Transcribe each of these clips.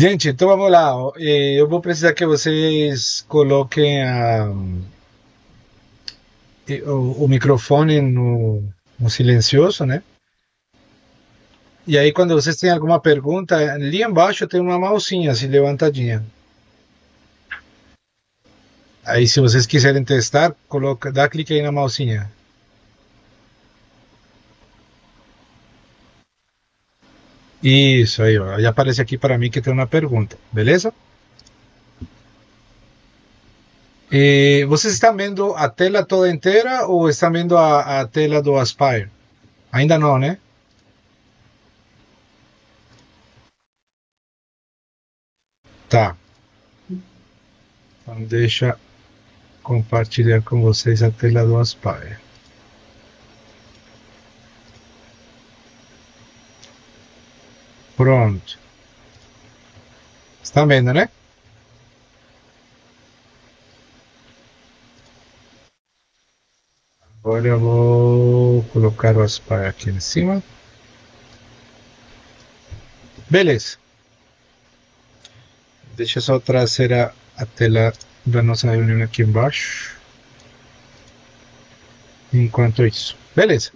Gente, então vamos lá. Eu vou precisar que vocês coloquem o microfone no silencioso, né? E aí, quando vocês têm alguma pergunta, ali embaixo tem uma mãozinha assim levantadinha. Aí, se vocês quiserem testar, dá clique aí na mãozinha. Isso aí, ó. Já aparece aqui para mim que tem uma pergunta, beleza? E vocês estão vendo a tela toda inteira ou estão vendo a tela do Aspire? Ainda não, né? Tá. Então deixa compartilhar com vocês a tela do Aspire. Pronto. Estão vendo, né? Agora eu vou colocar o Aspire aqui em cima. Beleza. Deixa eu só trazer a tela da nossa reunião aqui embaixo. Enquanto isso. Beleza.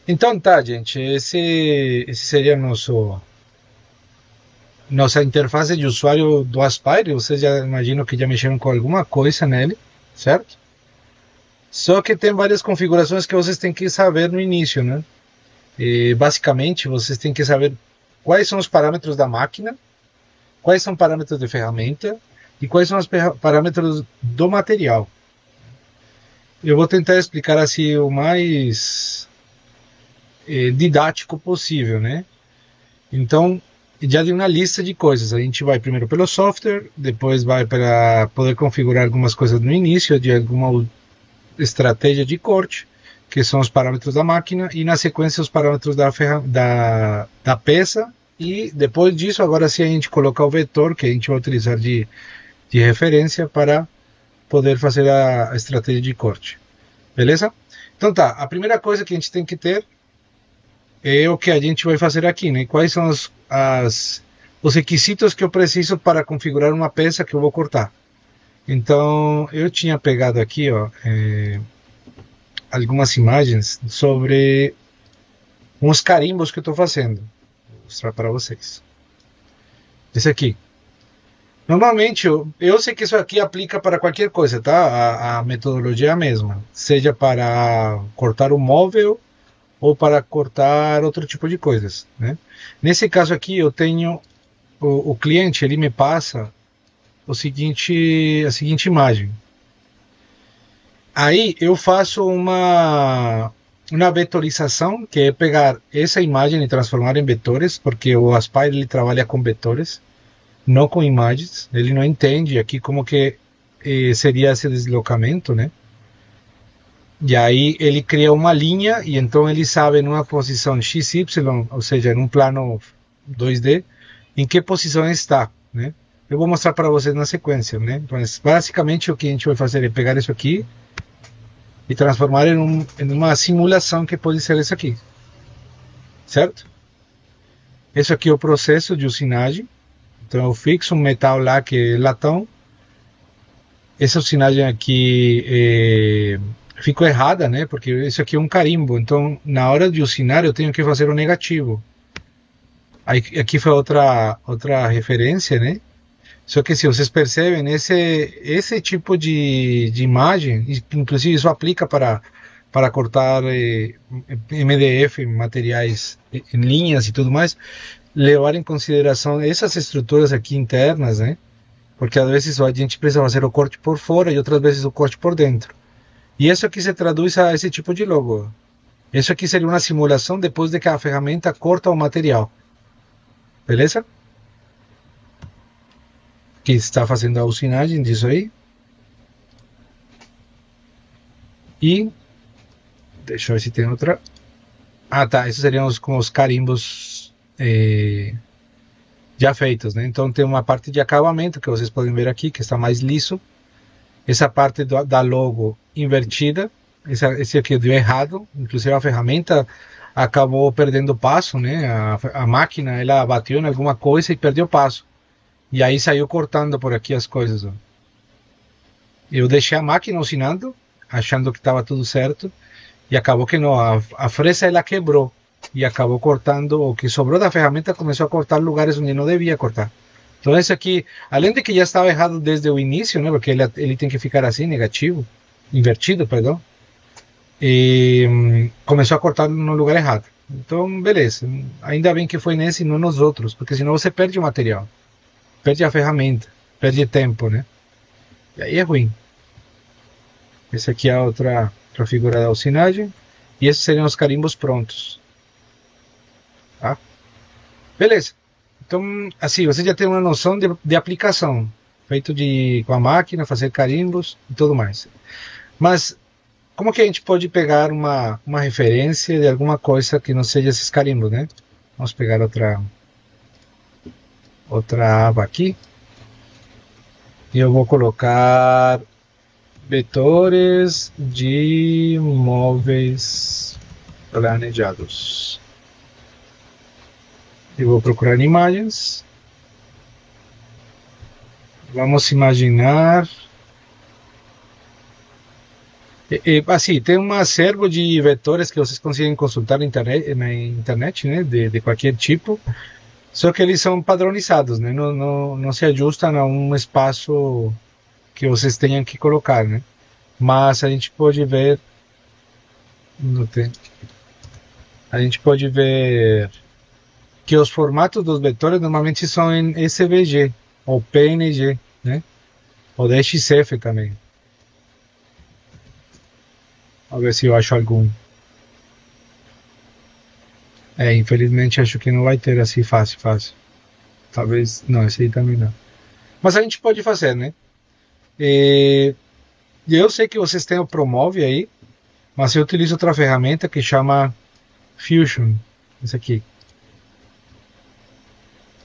Então tá, gente. Esse seria nossa interface de usuário do Aspire. Vocês já imaginam que já mexeram com alguma coisa nele, certo? Só que tem várias configurações que vocês têm que saber no início, né? E basicamente vocês têm que saber quais são os parâmetros da máquina, quais são os parâmetros de ferramenta e quais são os parâmetros do material. Eu vou tentar explicar assim o mais didático possível, né? Então, já de uma lista de coisas. A gente vai primeiro pelo software, depois vai para poder configurar algumas coisas no início de alguma estratégia de corte, que são os parâmetros da máquina, e na sequência os parâmetros da peça, e depois disso, agora sim a gente coloca o vetor, que a gente vai utilizar de referência para poder fazer a estratégia de corte. Beleza? Então tá, a primeira coisa que a gente tem que ter é o que a gente vai fazer aqui, né? Quais são os requisitos que eu preciso para configurar uma peça que eu vou cortar. Então, eu tinha pegado aqui, ó, algumas imagens sobre uns carimbos que eu estou fazendo. Vou mostrar para vocês. Esse aqui. Normalmente, eu sei que isso aqui aplica para qualquer coisa, tá? A metodologia é a mesma. Seja para cortar o móvel ou para cortar outro tipo de coisas, né? Nesse caso aqui, eu tenho o cliente, ele me passa a seguinte imagem. Aí eu faço uma vetorização, que é pegar essa imagem e transformar em vetores, porque o Aspire ele trabalha com vetores, não com imagens. Ele não entende aqui como que seria esse deslocamento, né? E aí ele cria uma linha e então ele sabe numa posição XY, ou seja, num plano 2D, em que posição está, né? Eu vou mostrar para vocês na sequência, né? Mas basicamente o que a gente vai fazer é pegar isso aqui e transformar em uma simulação que pode ser isso aqui, certo? Esse aqui é o processo de usinagem. Então eu fixo um metal lá que é latão. Essa usinagem aqui ficou errada, né? Porque isso aqui é um carimbo. Então na hora de usinar eu tenho que fazer o negativo. Aí, aqui foi outra referência, né? Só que se vocês percebem, esse tipo de imagem, inclusive isso aplica para cortar MDF, materiais em linhas e tudo mais, levar em consideração essas estruturas aqui internas, né? Porque às vezes a gente precisa fazer o corte por fora e outras vezes o corte por dentro. E isso aqui se traduz a esse tipo de logo. Isso aqui seria uma simulação depois de que a ferramenta corta o material. Beleza? Que está fazendo a usinagem disso aí. E deixa eu ver se tem outra. Ah, tá. Esses seriam como os carimbos já feitos, né? Então tem uma parte de acabamento que vocês podem ver aqui, que está mais liso. Essa parte da logo invertida. Esse aqui deu errado. Inclusive a ferramenta acabou perdendo passo, né? A máquina ela bateu em alguma coisa e perdeu passo. E aí saiu cortando por aqui as coisas. Ó. Eu deixei a máquina oscilando, achando que estava tudo certo, e acabou que não. A fresa ela quebrou e acabou cortando. O que sobrou da ferramenta começou a cortar lugares onde não devia cortar. Então esse aqui, além de que já estava errado desde o início, né? Porque ele tem que ficar assim, negativo, invertido, perdão. E começou a cortar no lugar errado. Então, beleza. Ainda bem que foi nesse e não nos outros, porque senão você perde o material, perde a ferramenta, perde tempo, né? E aí é ruim. Esse aqui é a outra figura da usinagem. E esses seriam os carimbos prontos. Tá? Beleza. Então, assim, você já tem uma noção de aplicação. Feito com a máquina, fazer carimbos e tudo mais. Mas, como que a gente pode pegar uma referência de alguma coisa que não seja esses carimbos, né? Vamos pegar outra aba aqui. E eu vou colocar vetores de móveis planejados. E vou procurar imagens. Vamos imaginar. Assim, tem um acervo de vetores que vocês conseguem consultar na internet, né, de qualquer tipo. Só que eles são padronizados, né? Não se ajustam a um espaço que vocês tenham que colocar, né? Mas a gente pode ver, a gente pode ver que os formatos dos vetores normalmente são em SVG ou PNG, né? Ou DXF também. Vamos ver se eu acho algum. Infelizmente acho que não vai ter assim fácil. Talvez, não, esse aí também não. Mas a gente pode fazer, né? Eu sei que vocês têm o Promove aí, mas eu utilizo outra ferramenta que chama Fusion. Esse aqui.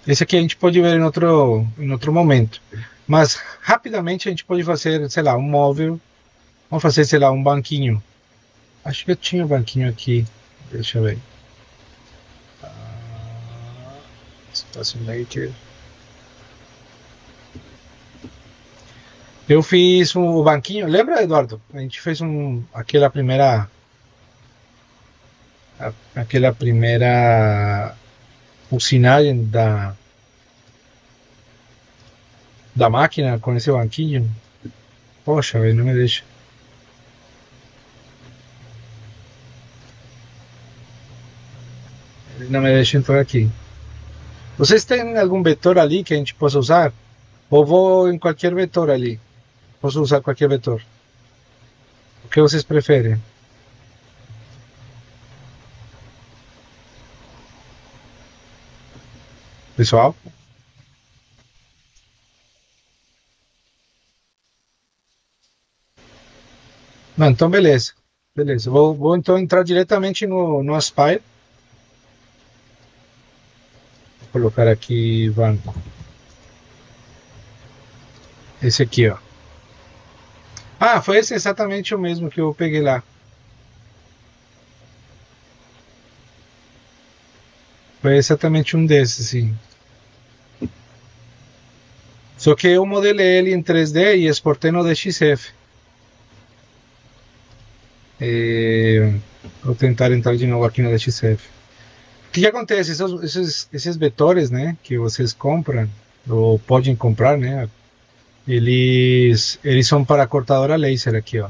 Esse aqui a gente pode ver em outro momento. Mas rapidamente a gente pode fazer, sei lá, um móvel. Vamos fazer, sei lá, um banquinho. Acho que eu tinha um banquinho aqui. Deixa eu ver. Espaço Maker. Eu fiz o banquinho. Lembra, Eduardo? A gente fez aquela primeira usinagem da máquina com esse banquinho. Poxa, velho, não me deixa. Ele não me deixa entrar aqui. Vocês têm algum vetor ali que a gente possa usar? Ou vou em qualquer vetor ali? Posso usar qualquer vetor? O que vocês preferem? Pessoal? Não, então beleza. Beleza. Vou então entrar diretamente no Aspire. Vou colocar aqui banco. Esse aqui, ó. Ah, foi esse exatamente o mesmo que eu peguei lá. Foi exatamente um desses, sim. Só que eu modelei ele em 3D e exportei no DXF. Vou tentar entrar de novo aqui no DXF. O que acontece? Esses vetores, né, que vocês compram, ou podem comprar, né, eles são para cortadora laser aqui, ó.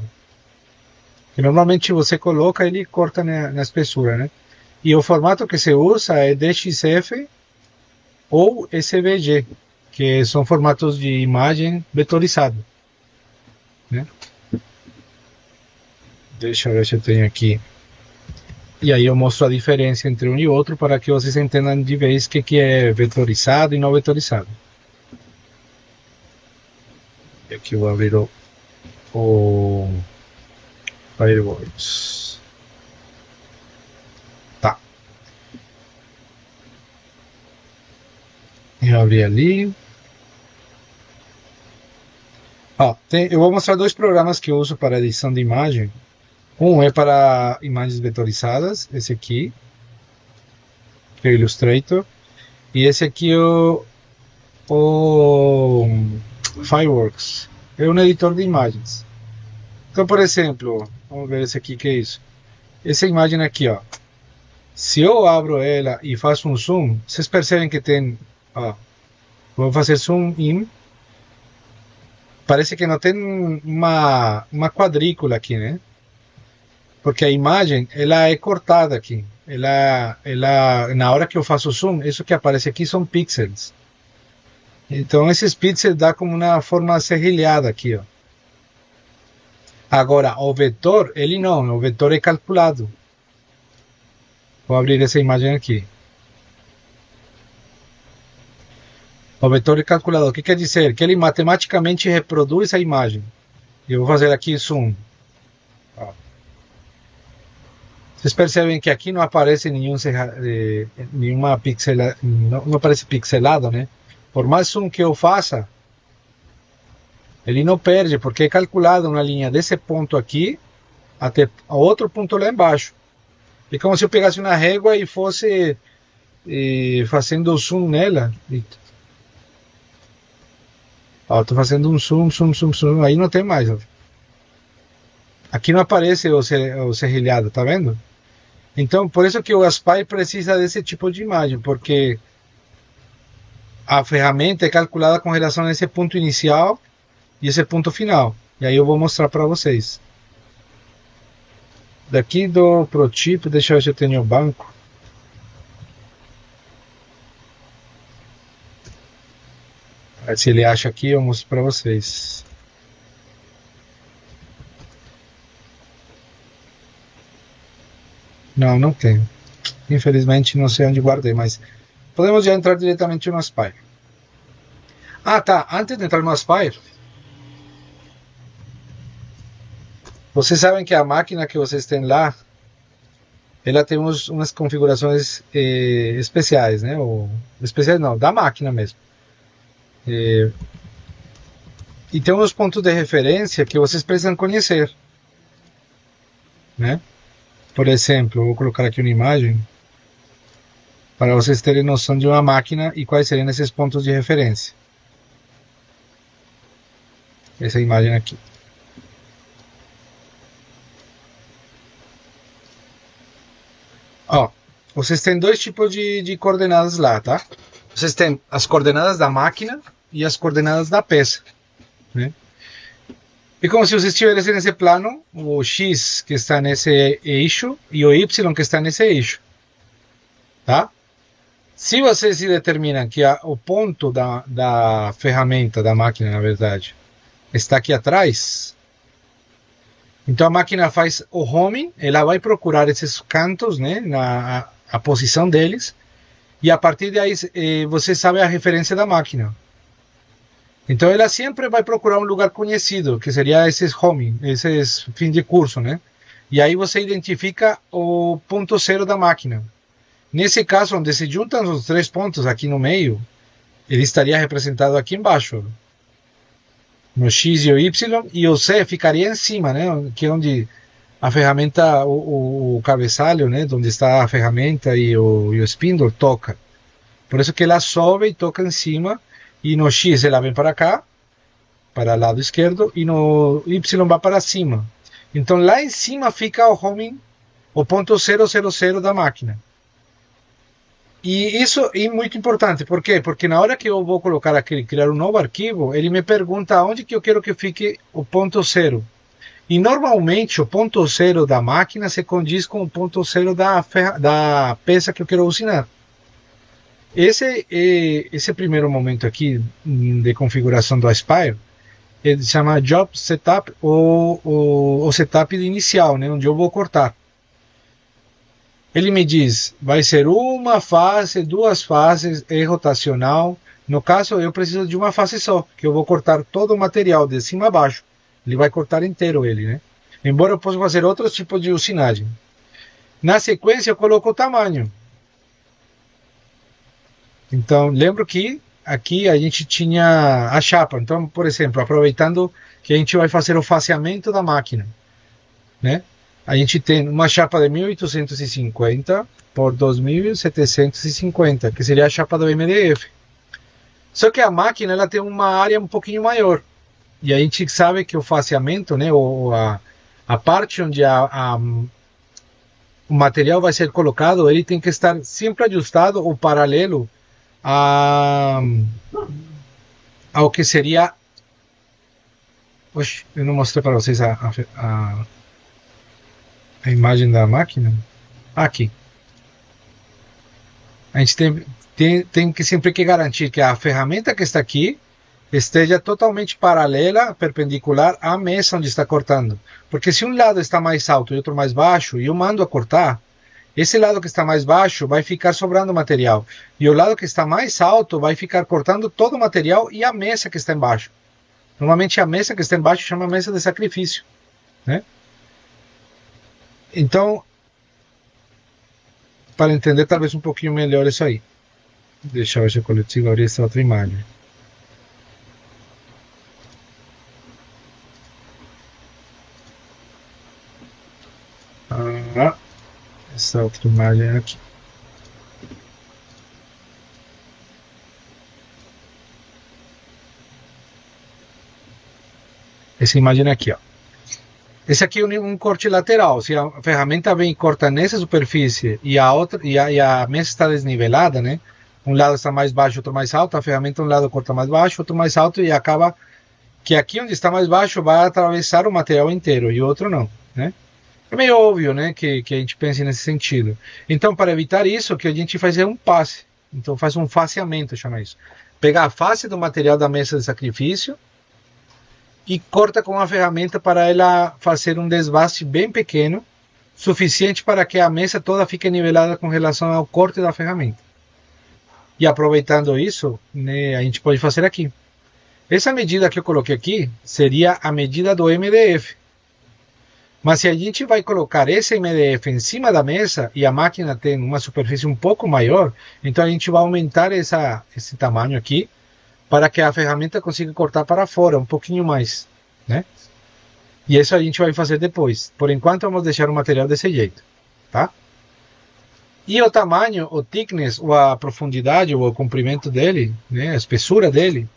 E normalmente você coloca, ele corta na espessura, né? E o formato que se usa é DXF ou SVG, que são formatos de imagem vetorizado, né? Deixa eu ver se eu tenho aqui. E aí eu mostro a diferença entre um e outro para que vocês entendam de vez o que é vetorizado e não vetorizado. E aqui eu vou abrir o Fireworks. Tá. Eu abri ali. Ó, eu vou mostrar dois programas que eu uso para edição de imagem. Um é para imagens vetorizadas, esse aqui, que é o Illustrator, e esse aqui é o Fireworks, é um editor de imagens. Então, por exemplo, vamos ver esse aqui, que é isso. Essa imagem aqui, ó. Se eu abro ela e faço um zoom, vocês percebem que tem, ó, vou fazer zoom in, parece que não tem uma quadrícula aqui, né? Porque a imagem, ela é cortada aqui. Na hora que eu faço zoom, isso que aparece aqui são pixels. Então esses pixels dá como uma forma serrilhada aqui, ó. Agora, o vetor, ele não, o vetor é calculado. Vou abrir essa imagem aqui. O vetor é calculado. O que quer dizer? Que ele matematicamente reproduz a imagem. Eu vou fazer aqui zoom. Ó. Vocês percebem que aqui não aparece nenhuma pixelada, não aparece pixelado, né? Por mais zoom que eu faça, ele não perde, porque é calculado uma linha desse ponto aqui até outro ponto lá embaixo. É como se eu pegasse uma régua e fosse fazendo zoom nela. Ó, tô fazendo um zoom, aí não tem mais. Ó. Aqui não aparece o serrilhado, tá vendo? Então, por isso que o Aspire precisa desse tipo de imagem, porque a ferramenta é calculada com relação a esse ponto inicial e esse ponto final. E aí eu vou mostrar para vocês. Daqui do ProTip, deixa eu ver se eu tenho o banco. Se ele acha aqui, eu mostro para vocês. Não, não tem. Infelizmente não sei onde guardei, mas podemos já entrar diretamente no Aspire. Ah, tá. Antes de entrar no Aspire, vocês sabem que a máquina que vocês têm lá, ela tem umas configurações especiais, né? Ou, especiais não, da máquina mesmo. E tem uns pontos de referência que vocês precisam conhecer, né? Por exemplo, vou colocar aqui uma imagem para vocês terem noção de uma máquina e quais seriam esses pontos de referência. Essa imagem aqui. Ó, vocês têm dois tipos de coordenadas lá, tá? Vocês têm as coordenadas da máquina e as coordenadas da peça, né? E como se vocês estivessem nesse plano, o X que está nesse eixo e o Y que está nesse eixo, tá? Se vocês se determinam que o ponto da ferramenta, da máquina, na verdade, está aqui atrás, então a máquina faz o homing, ela vai procurar esses cantos, né, a posição deles, e a partir daí você sabe a referência da máquina. Então ela sempre vai procurar um lugar conhecido, que seria esses homing, esses fim de curso, né? E aí você identifica o ponto zero da máquina. Nesse caso, onde se juntam os três pontos aqui no meio, ele estaria representado aqui embaixo, no X e o Y, e o C ficaria em cima, né? Que é onde a ferramenta, o cabeçalho, né? Onde está a ferramenta e o spindle toca. Por isso que ela sobe e toca em cima, e no X ela vem para cá, para o lado esquerdo, e no Y vai para cima. Então lá em cima fica o homing, o ponto 000 da máquina. E isso é muito importante, por quê? Porque na hora que eu vou colocar aqui, criar um novo arquivo, ele me pergunta onde que eu quero que fique o ponto zero. E normalmente o ponto zero da máquina se condiz com o ponto zero da peça que eu quero usinar. Esse primeiro momento aqui de configuração do Aspire, ele se chama Job Setup, ou o setup inicial, né, onde eu vou cortar. Ele me diz, vai ser uma fase, duas fases, é rotacional. No caso, eu preciso de uma fase só, que eu vou cortar todo o material de cima a baixo. Ele vai cortar inteiro ele, né? Embora eu possa fazer outros tipos de usinagem. Na sequência, eu coloco o tamanho. Então, lembro que aqui a gente tinha a chapa. Então, por exemplo, aproveitando que a gente vai fazer o faseamento da máquina, né? a gente tem uma chapa de 1850 por 2750, que seria a chapa do MDF. Só que a máquina ela tem uma área um pouquinho maior. E a gente sabe que o faseamento, né, ou a parte onde o material vai ser colocado, ele tem que estar sempre ajustado ou paralelo ao que seria... Oxe, eu não mostrei para vocês a imagem da máquina. Aqui. A gente tem que sempre que garantir que a ferramenta que está aqui esteja totalmente paralela, perpendicular à mesa onde está cortando. Porque se um lado está mais alto e outro mais baixo, e eu mando a cortar, esse lado que está mais baixo vai ficar sobrando material. E o lado que está mais alto vai ficar cortando todo o material e a mesa que está embaixo. Normalmente a mesa que está embaixo chama mesa de sacrifício, né? Então, para entender talvez um pouquinho melhor isso aí. Deixa eu ver se eu consigo abrir essa outra imagem. Essa outra imagem aqui. Essa imagem aqui, ó. Esse aqui é um corte lateral. Se a ferramenta vem e corta nessa superfície e a mesa está desnivelada, né? Um lado está mais baixo, outro mais alto. A ferramenta um lado corta mais baixo, outro mais alto e acaba que aqui onde está mais baixo vai atravessar o material inteiro e o outro não, né? É meio óbvio, né, que a gente pense nesse sentido. Então, para evitar isso, o que a gente faz é um passe. Então, faz um faseamento, chama isso. Pegar a face do material da mesa de sacrifício e corta com a ferramenta para ela fazer um desbaste bem pequeno, suficiente para que a mesa toda fique nivelada com relação ao corte da ferramenta. E aproveitando isso, né, a gente pode fazer aqui. Essa medida que eu coloquei aqui seria a medida do MDF. Mas se a gente vai colocar esse MDF em cima da mesa e a máquina tem uma superfície um pouco maior, então a gente vai aumentar esse tamanho aqui para que a ferramenta consiga cortar para fora um pouquinho mais, né? E isso a gente vai fazer depois. Por enquanto vamos deixar o material desse jeito, tá? E o tamanho, o thickness, ou a profundidade, ou o comprimento dele, né, a espessura dele,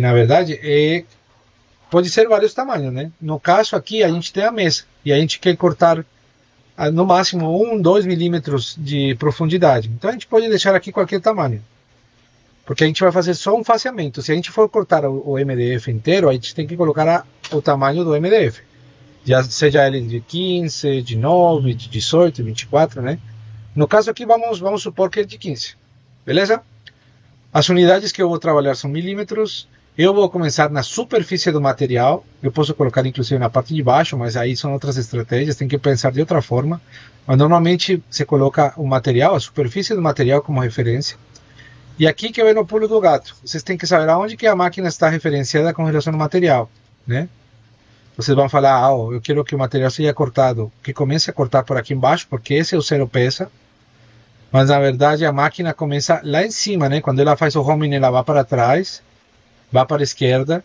na verdade, pode ser vários tamanhos, né? No caso aqui, a gente tem a mesa e a gente quer cortar no máximo 1, 2 milímetros de profundidade. Então a gente pode deixar aqui qualquer tamanho, porque a gente vai fazer só um faseamento. Se a gente for cortar o MDF inteiro, a gente tem que colocar o tamanho do MDF, já seja ele de 15, de 9, de 18, 24, né? No caso aqui, vamos supor que é de 15, beleza? As unidades que eu vou trabalhar são milímetros. Eu vou começar na superfície do material. Eu posso colocar inclusive na parte de baixo, mas aí são outras estratégias, tem que pensar de outra forma. Mas normalmente você coloca o material, a superfície do material como referência. E aqui que vem o pulo do gato. Vocês têm que saber aonde que a máquina está referenciada com relação ao material, né? Vocês vão falar, eu quero que o material seja cortado, que comece a cortar por aqui embaixo, porque esse é o zero peça. Mas na verdade a máquina começa lá em cima, né? Quando ela faz o homing, ela vai para trás, vai para a esquerda,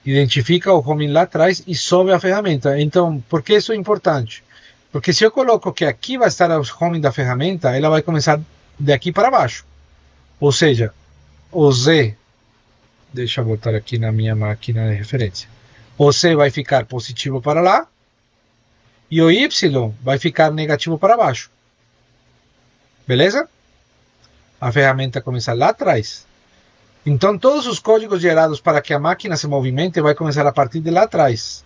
identifica o homing lá atrás e sobe a ferramenta. Então, por que isso é importante? Porque se eu coloco que aqui vai estar o homing da ferramenta, ela vai começar daqui para baixo. Ou seja, o Z, deixa eu botar aqui na minha máquina de referência, o Z vai ficar positivo para lá e o Y vai ficar negativo para baixo. Beleza? A ferramenta começa lá atrás. Então todos os códigos gerados para que a máquina se movimente vai começar a partir de lá atrás,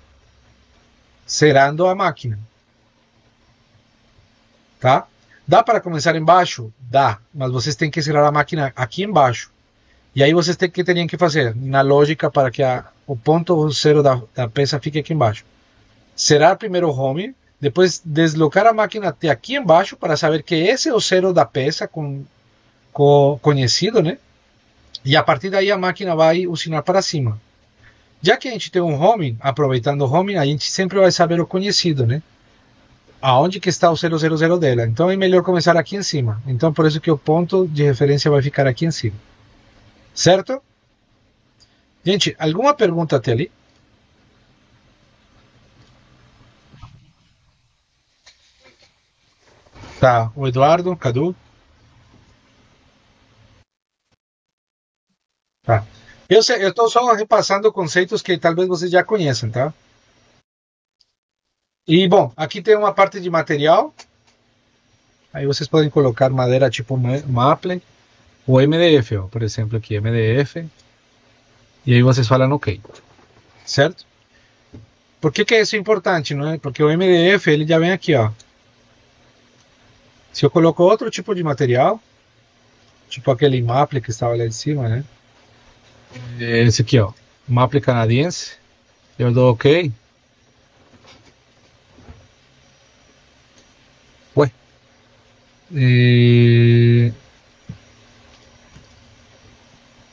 zerando a máquina. Tá? Dá para começar embaixo? Dá, mas vocês têm que zerar a máquina aqui embaixo. E aí vocês teriam que fazer, na lógica, para que o ponto zero da peça fique aqui embaixo. Zerar primeiro o home, depois deslocar a máquina até aqui embaixo para saber que esse é o zero da peça conhecido, né? E a partir daí a máquina vai usinar para cima. Já que a gente tem um homing, aproveitando o homing, a gente sempre vai saber o conhecido, né? Aonde que está o 000 dela. Então é melhor começar aqui em cima. Então por isso que o ponto de referência vai ficar aqui em cima. Certo? Gente, alguma pergunta até ali? Tá, o Eduardo, Cadu. Tá. Eu estou só repassando conceitos que talvez vocês já conheçam, tá? E, bom, aqui tem uma parte de material. Aí vocês podem colocar madeira tipo maple ou MDF, ó, por exemplo, aqui, MDF. E aí vocês falam OK, certo? Por que isso é importante, não é? Porque o MDF, ele já vem aqui, ó. Se eu coloco outro tipo de material, tipo aquele maple que estava lá em cima, né? Esse aqui, ó, maple canadiense. Eu dou OK. Ué. E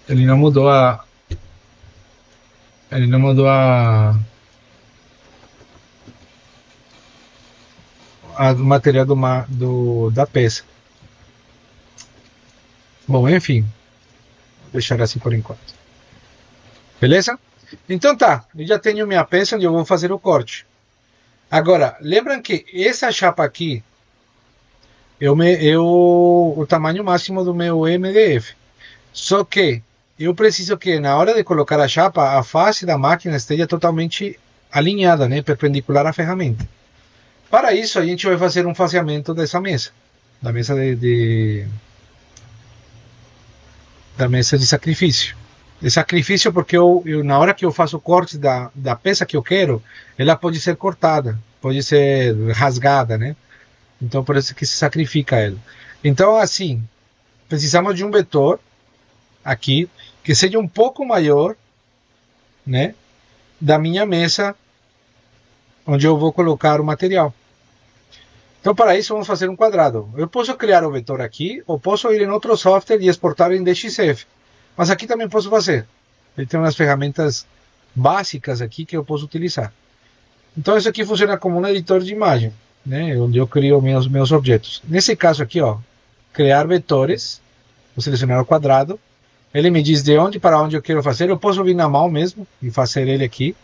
ele não mudou a. Ele não mudou a material da peça. Bom, enfim, vou deixar assim por enquanto. Beleza? Então tá, eu já tenho minha peça onde eu vou fazer o corte. Agora, lembram que essa chapa aqui o tamanho máximo do meu MDF. Só que eu preciso que na hora de colocar a chapa, a face da máquina esteja totalmente alinhada, né, perpendicular à ferramenta. Para isso, a gente vai fazer um faseamento dessa mesa, da mesa da mesa de sacrifício. De sacrifício porque na hora que eu faço o corte da peça que eu quero, ela pode ser cortada, pode ser rasgada, né? Então por isso que se sacrifica ela. Então assim, precisamos de um vetor aqui que seja um pouco maior, né? Da minha mesa onde eu vou colocar o material. Então para isso vamos fazer um quadrado. Eu posso criar o vetor aqui ou posso ir em outro software e exportar em DXF. Mas aqui também posso fazer. Ele tem umas ferramentas básicas aqui que eu posso utilizar. Então isso aqui funciona como um editor de imagem, né, onde eu crio meus objetos. Nesse caso aqui, ó, criar vetores, vou selecionar o quadrado. Ele me diz de onde para onde eu quero fazer. Eu posso vir na mão mesmo e fazer ele aqui.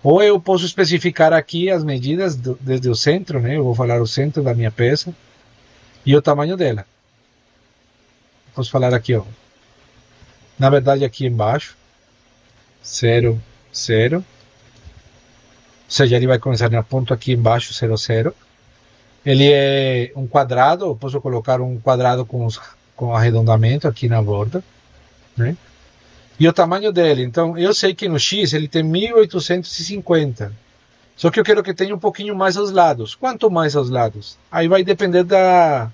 Ou eu posso especificar aqui as medidas desde o centro, né? Eu vou falar o centro da minha peça e o tamanho dela. Posso falar aqui, ó. Na verdade, aqui embaixo, 0, 0. Ou seja, ele vai começar no ponto aqui embaixo, 0, 0. Ele é um quadrado, eu posso colocar um quadrado com arredondamento aqui na borda, né? E o tamanho dele, então eu sei que no X ele tem 1850. Só que eu quero que tenha um pouquinho mais aos lados. Quanto mais aos lados? Aí vai depender da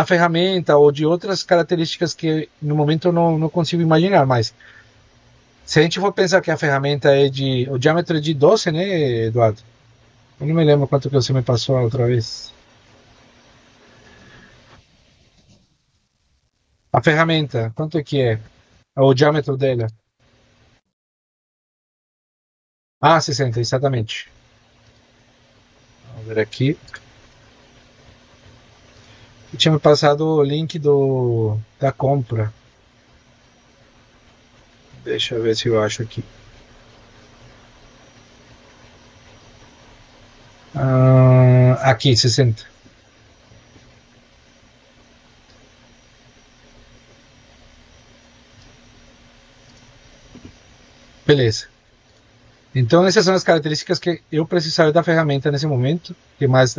ferramenta ou de outras características que no momento eu não consigo imaginar. Mas se a gente for pensar que a ferramenta o diâmetro é de 12, né, Eduardo? Eu não me lembro quanto que você me passou a outra vez. A ferramenta, quanto é que é? O diâmetro dela? Ah, 60, exatamente. Vamos ver aqui. Eu tinha me passado o link da compra. Deixa eu ver se eu acho aqui. Aqui, 60. Beleza. Então essas são as características que eu precisaria da ferramenta nesse momento, que mais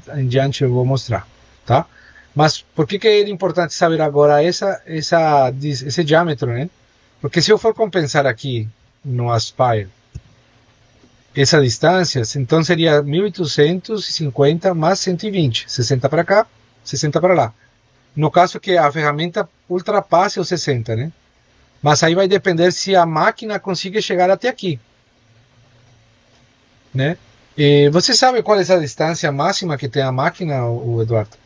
adiante eu vou mostrar, tá? Mas por que é importante saber agora esse diâmetro, né? Porque se eu for compensar aqui no Aspire essa distância, então seria 1850 mais 120, 60 para cá, 60 para lá. No caso que a ferramenta ultrapasse os 60, né? Mas aí vai depender se a máquina consegue chegar até aqui, né? E você sabe qual é a distância máxima que tem a máquina, o Eduardo?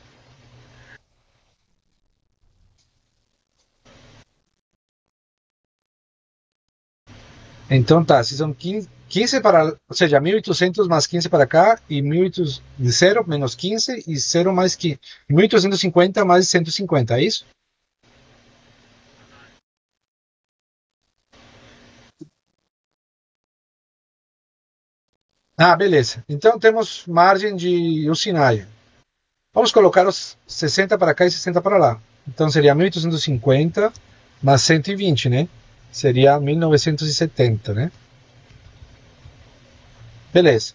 Então tá, se são 15 para, ou seja, 1800 mais 15 para cá e 1800 de 0 menos 15 e 0 mais 15, 1850 mais 150, é isso? Ah, beleza. Então temos margem de usinaria. Vamos colocar os 60 para cá e 60 para lá. Então seria 1850 mais 120, né? Seria 1970, né? Beleza.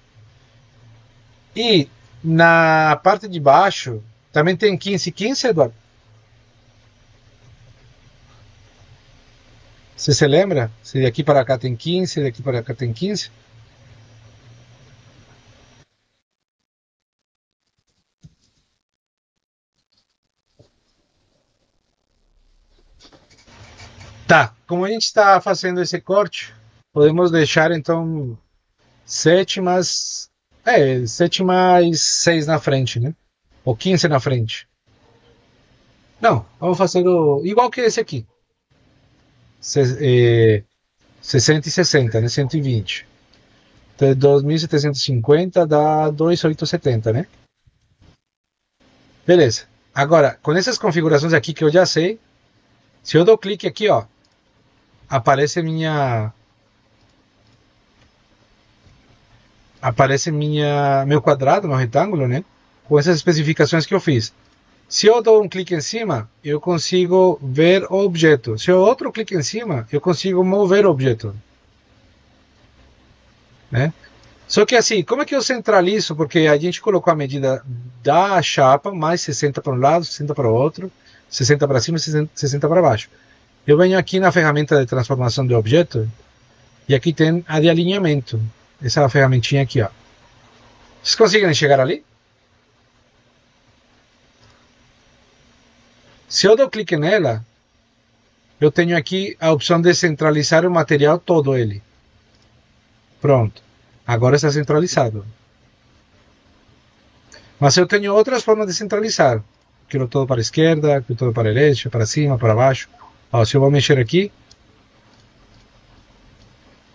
E na parte de baixo também tem 15, 15, Eduardo? Você se lembra? Se daqui para cá tem 15, daqui para cá tem 15? Tá, como a gente está fazendo esse corte, podemos deixar então 7 mais 6 na frente, né? Ou 15 na frente. Não, vamos fazer igual que esse aqui. 60 e 60, né? 120. Então, 2.750 dá 2.870, né? Beleza. Agora, com essas configurações aqui que eu já sei, se eu dou clique aqui, ó, aparece meu quadrado, meu retângulo, né? Com essas especificações que eu fiz. Se eu dou um clique em cima, eu consigo ver o objeto. Se eu outro clique em cima, eu consigo mover o objeto, né? Só que assim, como é que eu centralizo? Porque a gente colocou a medida da chapa, mais 60 para um lado, 60 para o outro, 60 para cima e 60 para baixo. Eu venho aqui na ferramenta de transformação de objeto, e aqui tem a de alinhamento. Essa ferramentinha aqui, ó. Vocês conseguem chegar ali? Se eu dou clique nela, eu tenho aqui a opção de centralizar o material todo ele. Pronto. Agora está centralizado. Mas eu tenho outras formas de centralizar. Quero todo para a esquerda, quero todo para a direita, para cima, para baixo. Ó, se eu vou mexer aqui,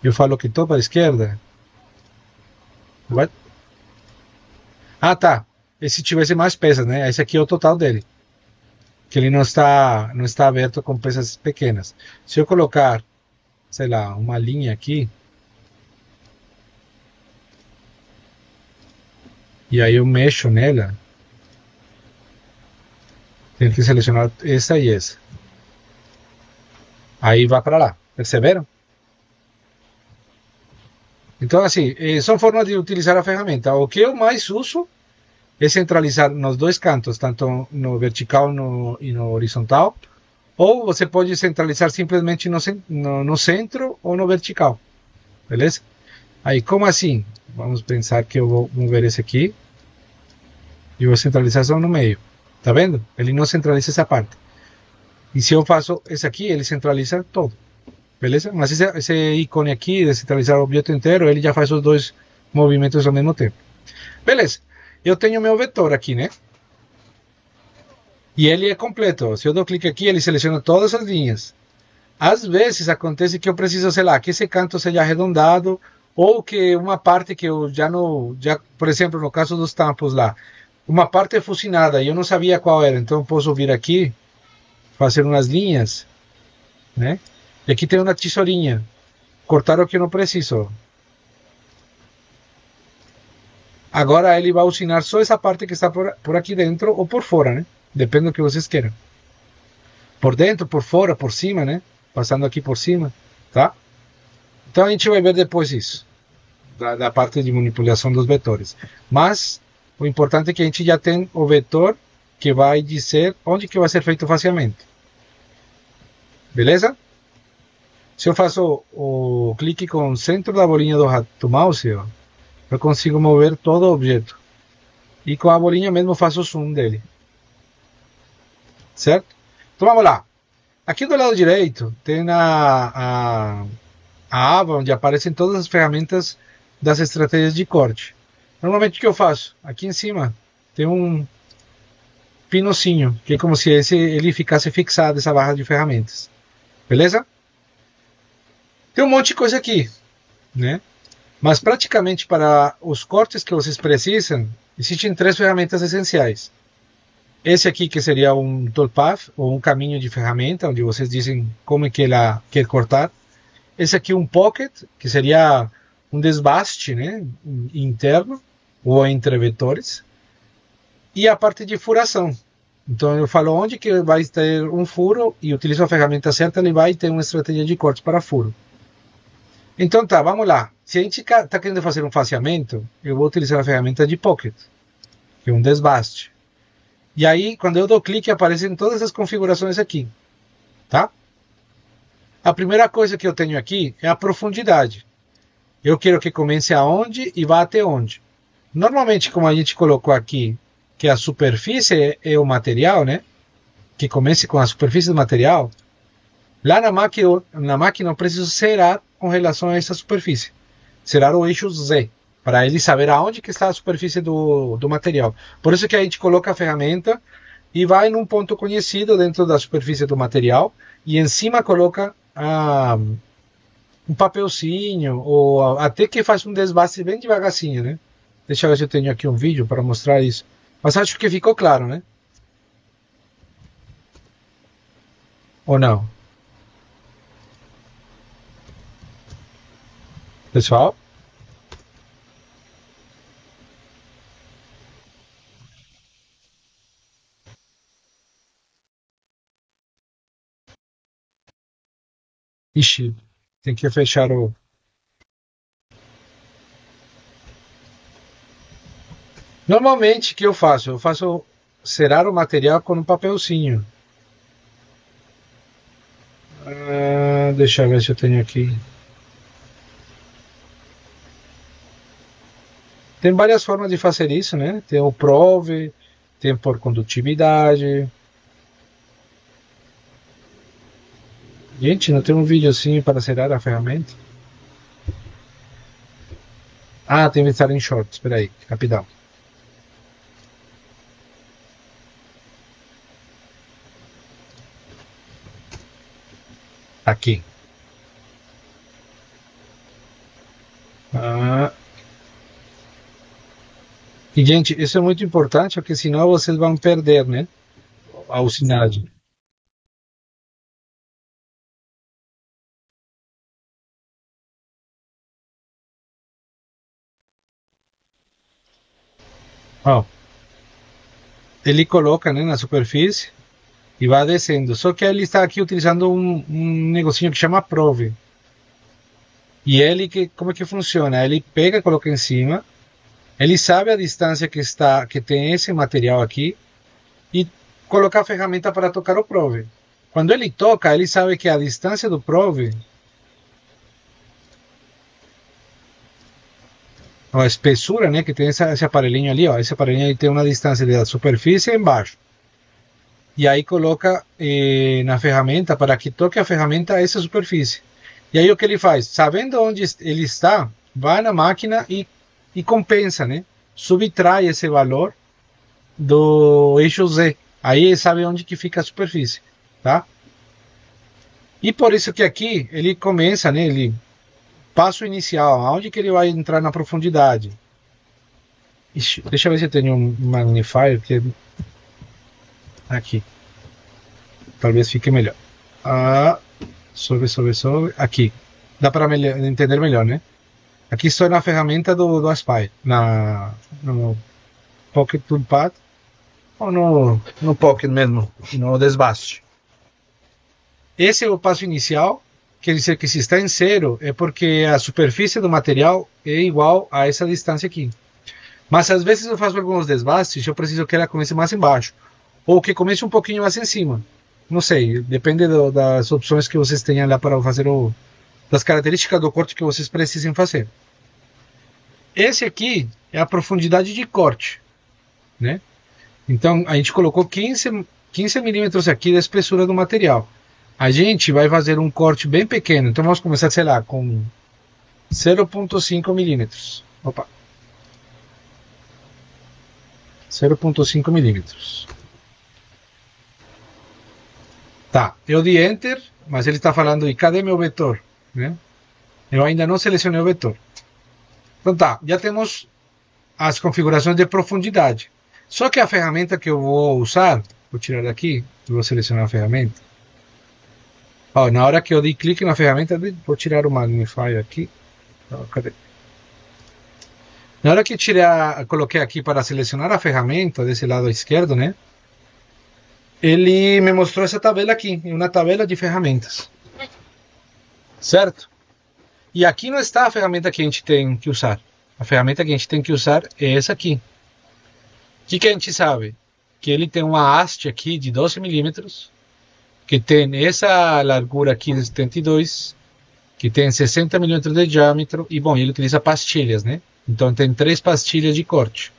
eu falo que todo para a esquerda. What? Ah, tá. Esse tivesse mais peças, né? Esse aqui é o total dele. Que ele não está aberto com peças pequenas. Se eu colocar, sei lá, uma linha aqui, e aí eu mexo nela, tenho que selecionar essa e essa. Aí vai para lá. Perceberam? Então, assim, são formas de utilizar a ferramenta. O que eu mais uso é centralizar nos dois cantos, tanto no vertical e no horizontal, ou você pode centralizar simplesmente no centro ou no vertical, beleza? Aí, como assim? Vamos pensar que eu vou mover esse aqui e vou centralizar só no meio, tá vendo? Ele não centraliza essa parte. E se eu faço esse aqui, ele centraliza todo, beleza? Mas esse ícone aqui de centralizar o objeto inteiro, ele já faz os dois movimentos ao mesmo tempo. Beleza. Eu tenho meu vetor aqui, né? E ele é completo. Se eu dou clique aqui, ele seleciona todas as linhas. Às vezes acontece que eu preciso, sei lá, que esse canto seja arredondado, ou que uma parte que eu por exemplo, no caso dos tampos lá, uma parte é fucinada e eu não sabia qual era, então eu posso vir aqui, fazer umas linhas, né? E aqui tem uma tesourinha, cortar o que eu não preciso. Agora ele vai usinar só essa parte que está por aqui dentro ou por fora, né? Depende do que vocês queiram. Por dentro, por fora, por cima, né? Passando aqui por cima, tá? Então a gente vai ver depois isso, da parte de manipulação dos vetores. Mas o importante é que a gente já tem o vetor que vai dizer onde que vai ser feito o faseamento. Beleza? Se eu faço o clique com o centro da bolinha do mouse, ó, eu consigo mover todo o objeto. E com a bolinha mesmo eu faço o zoom dele. Certo? Então vamos lá. Aqui do lado direito tem a aba onde aparecem todas as ferramentas das estratégias de corte. Normalmente o que eu faço? Aqui em cima tem um pinocinho, que é como se ele ficasse fixado, essa barra de ferramentas. Beleza? Tem um monte de coisa aqui, né? Mas praticamente para os cortes que vocês precisam, existem 3 ferramentas essenciais. Esse aqui que seria um toolpath, ou um caminho de ferramenta, onde vocês dizem como é que ela quer cortar. Esse aqui um pocket, que seria um desbaste, né, interno, ou entre vetores. e a parte de furação. Então eu falo onde que vai ter um furo e utilizo a ferramenta certa, ele vai ter uma estratégia de corte para furo. Então tá, vamos lá. Se a gente está querendo fazer um faseamento, eu vou utilizar a ferramenta de Pocket, que é um desbaste. E aí, quando eu dou clique, aparecem todas as configurações aqui. Tá? A primeira coisa que eu tenho aqui é a profundidade. Eu quero que comece aonde e vá até onde. Normalmente, como a gente colocou aqui, que a superfície é o material, né? Que comece com a superfície do material. Lá na máquina eu preciso zerar com relação a essa superfície. Zerar o eixo Z, para ele saber aonde que está a superfície do material. Por isso que a gente coloca a ferramenta e vai num ponto conhecido dentro da superfície do material e em cima coloca um papelzinho, ou até que faz um desbaste bem devagarzinho, né? Deixa eu ver se eu tenho aqui um vídeo para mostrar isso. Mas acho que ficou claro, né? Ou não? Pessoal? Ixi, tem que fechar o... Normalmente, o que eu faço? Eu faço zerar o material com um papelzinho. Deixa eu ver se eu tenho aqui. Tem várias formas de fazer isso, né? Tem o Prove, tem por condutividade. Gente, não tem um vídeo assim para zerar a ferramenta? Ah, tem que estar em short. Espera aí, rapidão. Aqui. E, gente, isso é muito importante, porque senão vocês vão perder, né? A usinagem. Ó, ele coloca, né, na superfície e vai descendo. Só que ele está aqui utilizando um negocinho que chama Prove. E ele, como é que funciona? Ele pega, coloca em cima, ele sabe a distância que tem esse material aqui e coloca a ferramenta para tocar o Prove. Quando ele toca, ele sabe que a distância do Prove, a espessura, né, que tem esse aparelhinho ali, ó, esse aparelhinho aí tem uma distância da superfície embaixo. E aí coloca na ferramenta para que toque a ferramenta essa superfície. E aí o que ele faz? Sabendo onde ele está, vai na máquina e compensa, né? Subtrai esse valor do eixo Z. Aí ele sabe onde que fica a superfície, tá? E por isso que aqui ele começa, né? Ele passo inicial, aonde que ele vai entrar na profundidade. Ixi, deixa eu ver se eu tenho um magnifier que aqui. Talvez fique melhor. Sobe. Aqui. Dá para entender melhor, né? Aqui estou na ferramenta do Aspire. No Pocket Toolpad. Ou no Pocket mesmo. No desbaste. Esse é o passo inicial. Quer dizer que se está em zero é porque a superfície do material é igual a essa distância aqui. Mas às vezes eu faço alguns desbastes, eu preciso que ela comece mais embaixo. Ou que comece um pouquinho mais em cima. Não sei, depende das opções que vocês tenham lá para fazer das características do corte que vocês precisem fazer. Esse aqui é a profundidade de corte, né? Então a gente colocou 15 milímetros aqui da espessura do material. A gente vai fazer um corte bem pequeno, então vamos começar, sei lá, com 0,5 milímetros. Opa! 0,5 milímetros. Tá, eu dei Enter, mas ele está falando, e cadê meu vetor? Né? Eu ainda não selecionei o vetor. Então tá, já temos as configurações de profundidade. Só que a ferramenta que eu vou usar, vou tirar daqui, vou selecionar a ferramenta. Ó, na hora que eu dei clique na ferramenta, vou tirar o magnifier aqui. Ó, cadê? Na hora que eu coloquei aqui para selecionar a ferramenta desse lado esquerdo, né? Ele me mostrou essa tabela aqui, uma tabela de ferramentas, certo? E aqui não está a ferramenta que a gente tem que usar. A ferramenta que a gente tem que usar é essa aqui. O que a gente sabe? Que ele tem uma haste aqui de 12 milímetros, que tem essa largura aqui de 72, que tem 60 milímetros de diâmetro, e bom, ele utiliza pastilhas, né? Então tem 3 pastilhas de corte.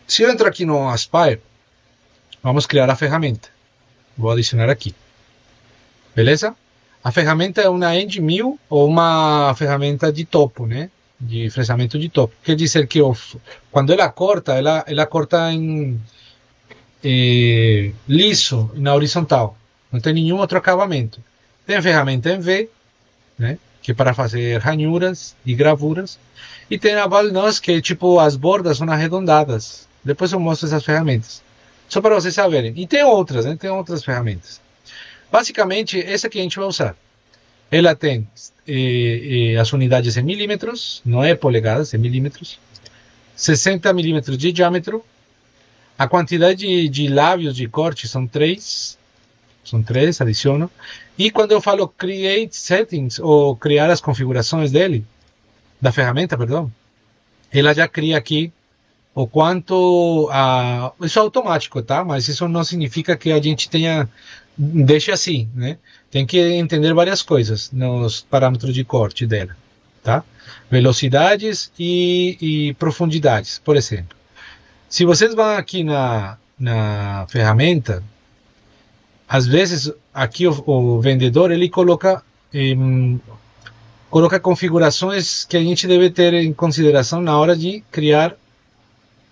Se eu entro aqui no Aspire, vamos criar a ferramenta. Vou adicionar aqui. Beleza? A ferramenta é uma End 1000 ou uma ferramenta de topo, né? De fresamento de topo. Quer dizer que quando ela corta, ela corta em liso, na horizontal. Não tem nenhum outro acabamento. Tem a ferramenta em V, né? Que é para fazer ranhuras e gravuras. E tem a Valnos, que é tipo, as bordas são arredondadas. Depois eu mostro essas ferramentas. Só para vocês saberem. E tem outras, né? Tem outras ferramentas. Basicamente, essa que a gente vai usar. Ela tem as unidades em milímetros, não é polegadas, é milímetros. 60 milímetros de diâmetro. A quantidade de lábios de corte são 3. São 3, adiciono. E quando eu falo Create Settings, ou criar as configurações da ferramenta, perdão, ela já cria aqui o quanto... isso é automático, tá? Mas isso não significa que a gente deixe assim, né? Tem que entender várias coisas nos parâmetros de corte dela, tá? Velocidades e profundidades, por exemplo. Se vocês vão aqui na ferramenta, às vezes aqui o vendedor ele coloca configurações que a gente deve ter em consideração na hora de criar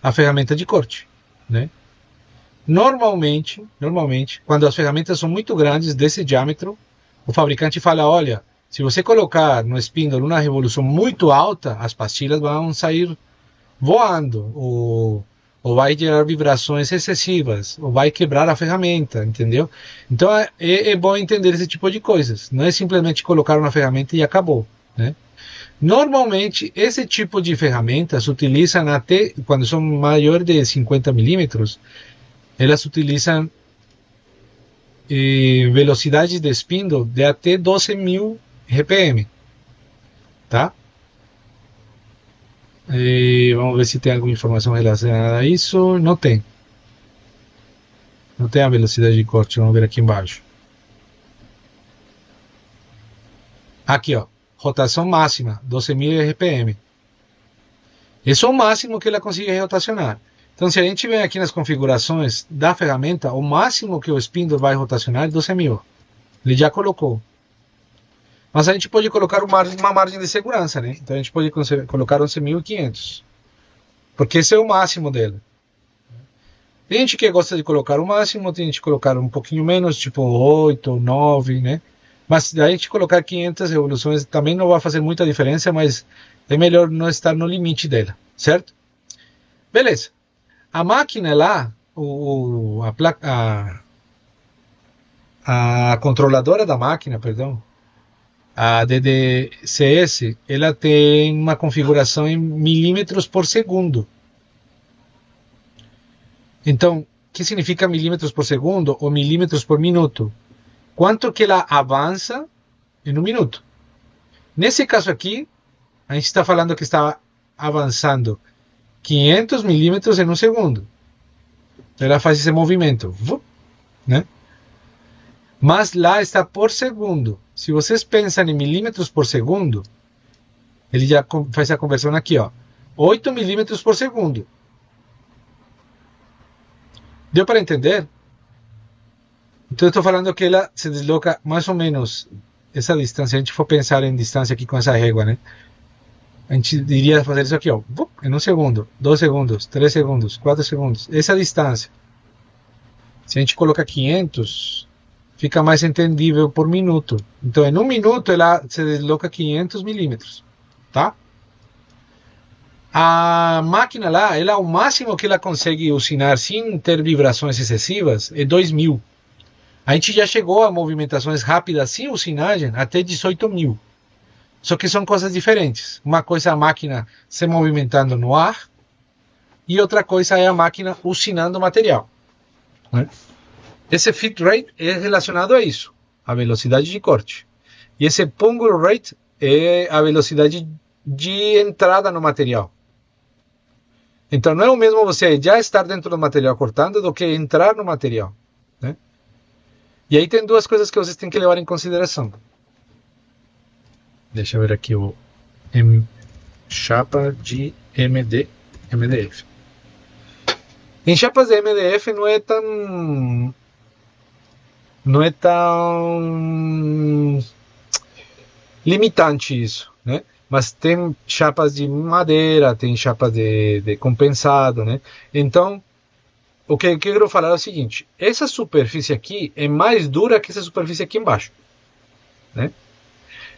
a ferramenta de corte, né? Normalmente, quando as ferramentas são muito grandes, desse diâmetro, o fabricante fala, olha, se você colocar no spindle uma revolução muito alta, as pastilhas vão sair voando, ou vai gerar vibrações excessivas, ou vai quebrar a ferramenta, entendeu? Então é bom entender esse tipo de coisas. Não é simplesmente colocar uma ferramenta e acabou, né? Normalmente, esse tipo de ferramentas se utilizam até, quando são maior de 50 milímetros, elas utilizam velocidades de spindle de até 12.000 RPM, tá? Vamos ver se tem alguma informação relacionada a isso. Não tem. Não tem a velocidade de corte. Vamos ver aqui embaixo. Aqui, ó. Rotação máxima, 12.000 RPM. Esse é o máximo que ela consegue rotacionar. Então, se a gente vem aqui nas configurações da ferramenta, o máximo que o spindle vai rotacionar é 12.000. Ele já colocou. Mas a gente pode colocar uma margem de segurança, né? Então a gente pode colocar 11.500. Porque esse é o máximo dele. Tem gente que gosta de colocar o máximo, tem gente que colocar um pouquinho menos, tipo 8, 9, né? Mas se a gente colocar 500 revoluções também não vai fazer muita diferença, mas é melhor não estar no limite dela, certo? Beleza. A máquina lá, a controladora da máquina, perdão, a DDCS, ela tem uma configuração em milímetros por segundo. Então, o que significa milímetros por segundo ou milímetros por minuto? Quanto que ela avança em um minuto. Nesse caso aqui, a gente está falando que está avançando 500 milímetros em um segundo. Ela faz esse movimento, né? Mas lá está por segundo. Se vocês pensam em milímetros por segundo, ele já faz a conversão aqui, ó. 8 milímetros por segundo. Deu para entender? Então eu estou falando que ela se desloca mais ou menos essa distância. A gente for pensar em distância aqui com essa régua, né? A gente iria fazer isso aqui, ó. Em um segundo, 2 segundos, 3 segundos, 4 segundos. Essa distância. Se a gente coloca 500... fica mais entendível por minuto. Então, em um minuto, ela se desloca 500 milímetros, tá? A máquina lá, o máximo que ela consegue usinar sem ter vibrações excessivas é 2.000. A gente já chegou a movimentações rápidas sem usinagem até 18.000. Só que são coisas diferentes. Uma coisa é a máquina se movimentando no ar e outra coisa é a máquina usinando material, né? Esse fit rate é relacionado a isso, a velocidade de corte. E esse pull rate é a velocidade de entrada no material. Então não é o mesmo você já estar dentro do material cortando do que entrar no material, né? E aí tem duas coisas que vocês têm que levar em consideração. Deixa eu ver aqui o chapa de MDF. Em chapas de MDF não é tão limitante isso, né? Mas tem chapas de madeira, tem chapas de compensado, né? Então, o que eu quero falar é o seguinte: essa superfície aqui é mais dura que essa superfície aqui embaixo, né?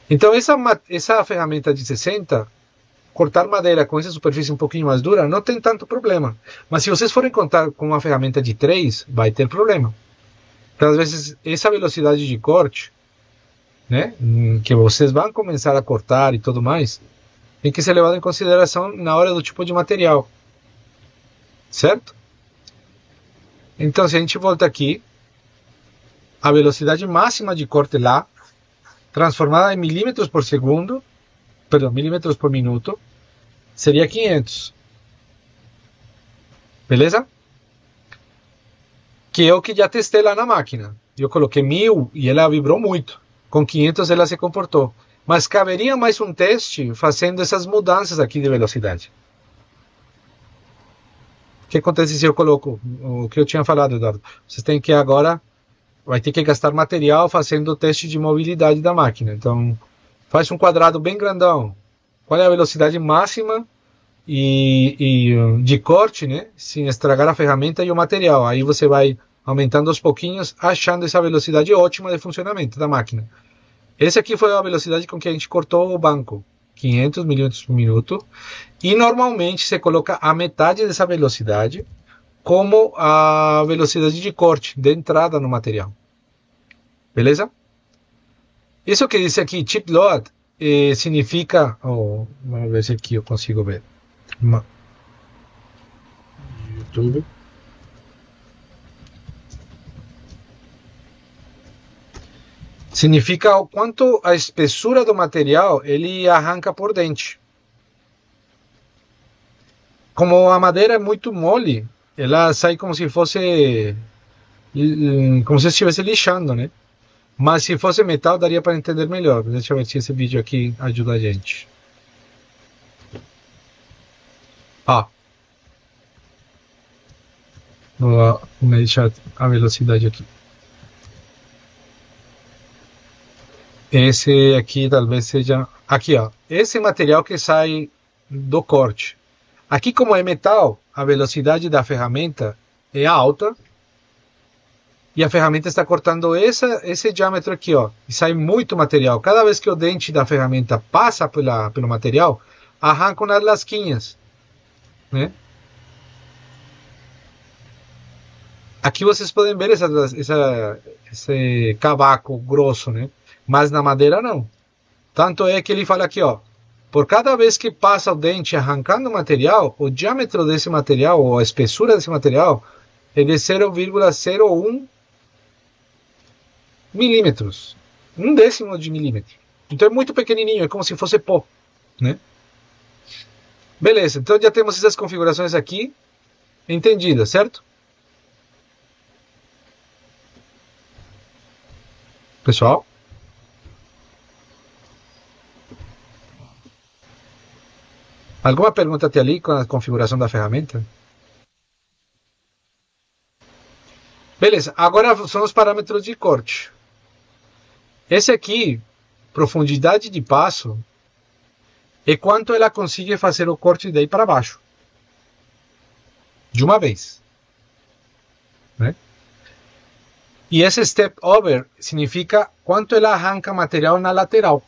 Então, essa ferramenta de 60, cortar madeira com essa superfície um pouquinho mais dura, não tem tanto problema. Mas se vocês forem cortar com uma ferramenta de 3, vai ter problema. Então, às vezes, essa velocidade de corte, né, que vocês vão começar a cortar e tudo mais, tem que ser levado em consideração na hora do tipo de material, certo? Então, se a gente volta aqui, a velocidade máxima de corte lá, transformada em milímetros por segundo, perdão, milímetros por minuto, seria 500, beleza? Que é o que já testei lá na máquina. Eu coloquei 1000 e ela vibrou muito. Com 500 ela se comportou. Mas caberia mais um teste fazendo essas mudanças aqui de velocidade. O que acontece se eu coloco o que eu tinha falado, Eduardo? Vocês têm que agora, vai ter que gastar material fazendo o teste de mobilidade da máquina. Então, faz um quadrado bem grandão. Qual é a velocidade máxima de corte, né? Sem estragar a ferramenta e o material. Aí você vai aumentando aos pouquinhos, achando essa velocidade ótima de funcionamento da máquina. Essa aqui foi a velocidade com que a gente cortou o banco, 500 milímetros por minuto, e normalmente se coloca a metade dessa velocidade como a velocidade de corte, de entrada no material. Beleza? Isso que diz aqui, chip load, significa, vamos ver se aqui eu consigo ver, YouTube. Significa o quanto a espessura do material ele arranca por dentro. Como a madeira é muito mole, ela sai como se fosse, como se estivesse lixando, né? Mas se fosse metal daria para entender melhor. Deixa eu ver se esse vídeo aqui ajuda a gente. Ó, vou deixar a velocidade aqui. Esse aqui talvez seja... Aqui, ó. Esse material que sai do corte. Aqui, como é metal, a velocidade da ferramenta é alta. E a ferramenta está cortando esse diâmetro aqui, ó. E sai muito material. Cada vez que o dente da ferramenta passa pelo material, arranca umas lasquinhas, né? Aqui vocês podem ver esse cavaco grosso, né? Mas na madeira não. Tanto é que ele fala aqui, ó, por cada vez que passa o dente arrancando o material, o diâmetro desse material, ou a espessura desse material, é de 0,01 milímetros. 1/10 de milímetro. Então é muito pequenininho, é como se fosse pó, né? Beleza, então já temos essas configurações aqui entendidas, certo? Pessoal? Alguma pergunta até ali com a configuração da ferramenta? Beleza, agora são os parâmetros de corte. Esse aqui, profundidade de passo, é quanto ela consegue fazer o corte daí para baixo. De uma vez, né? E esse step over significa quanto ela arranca material na lateral.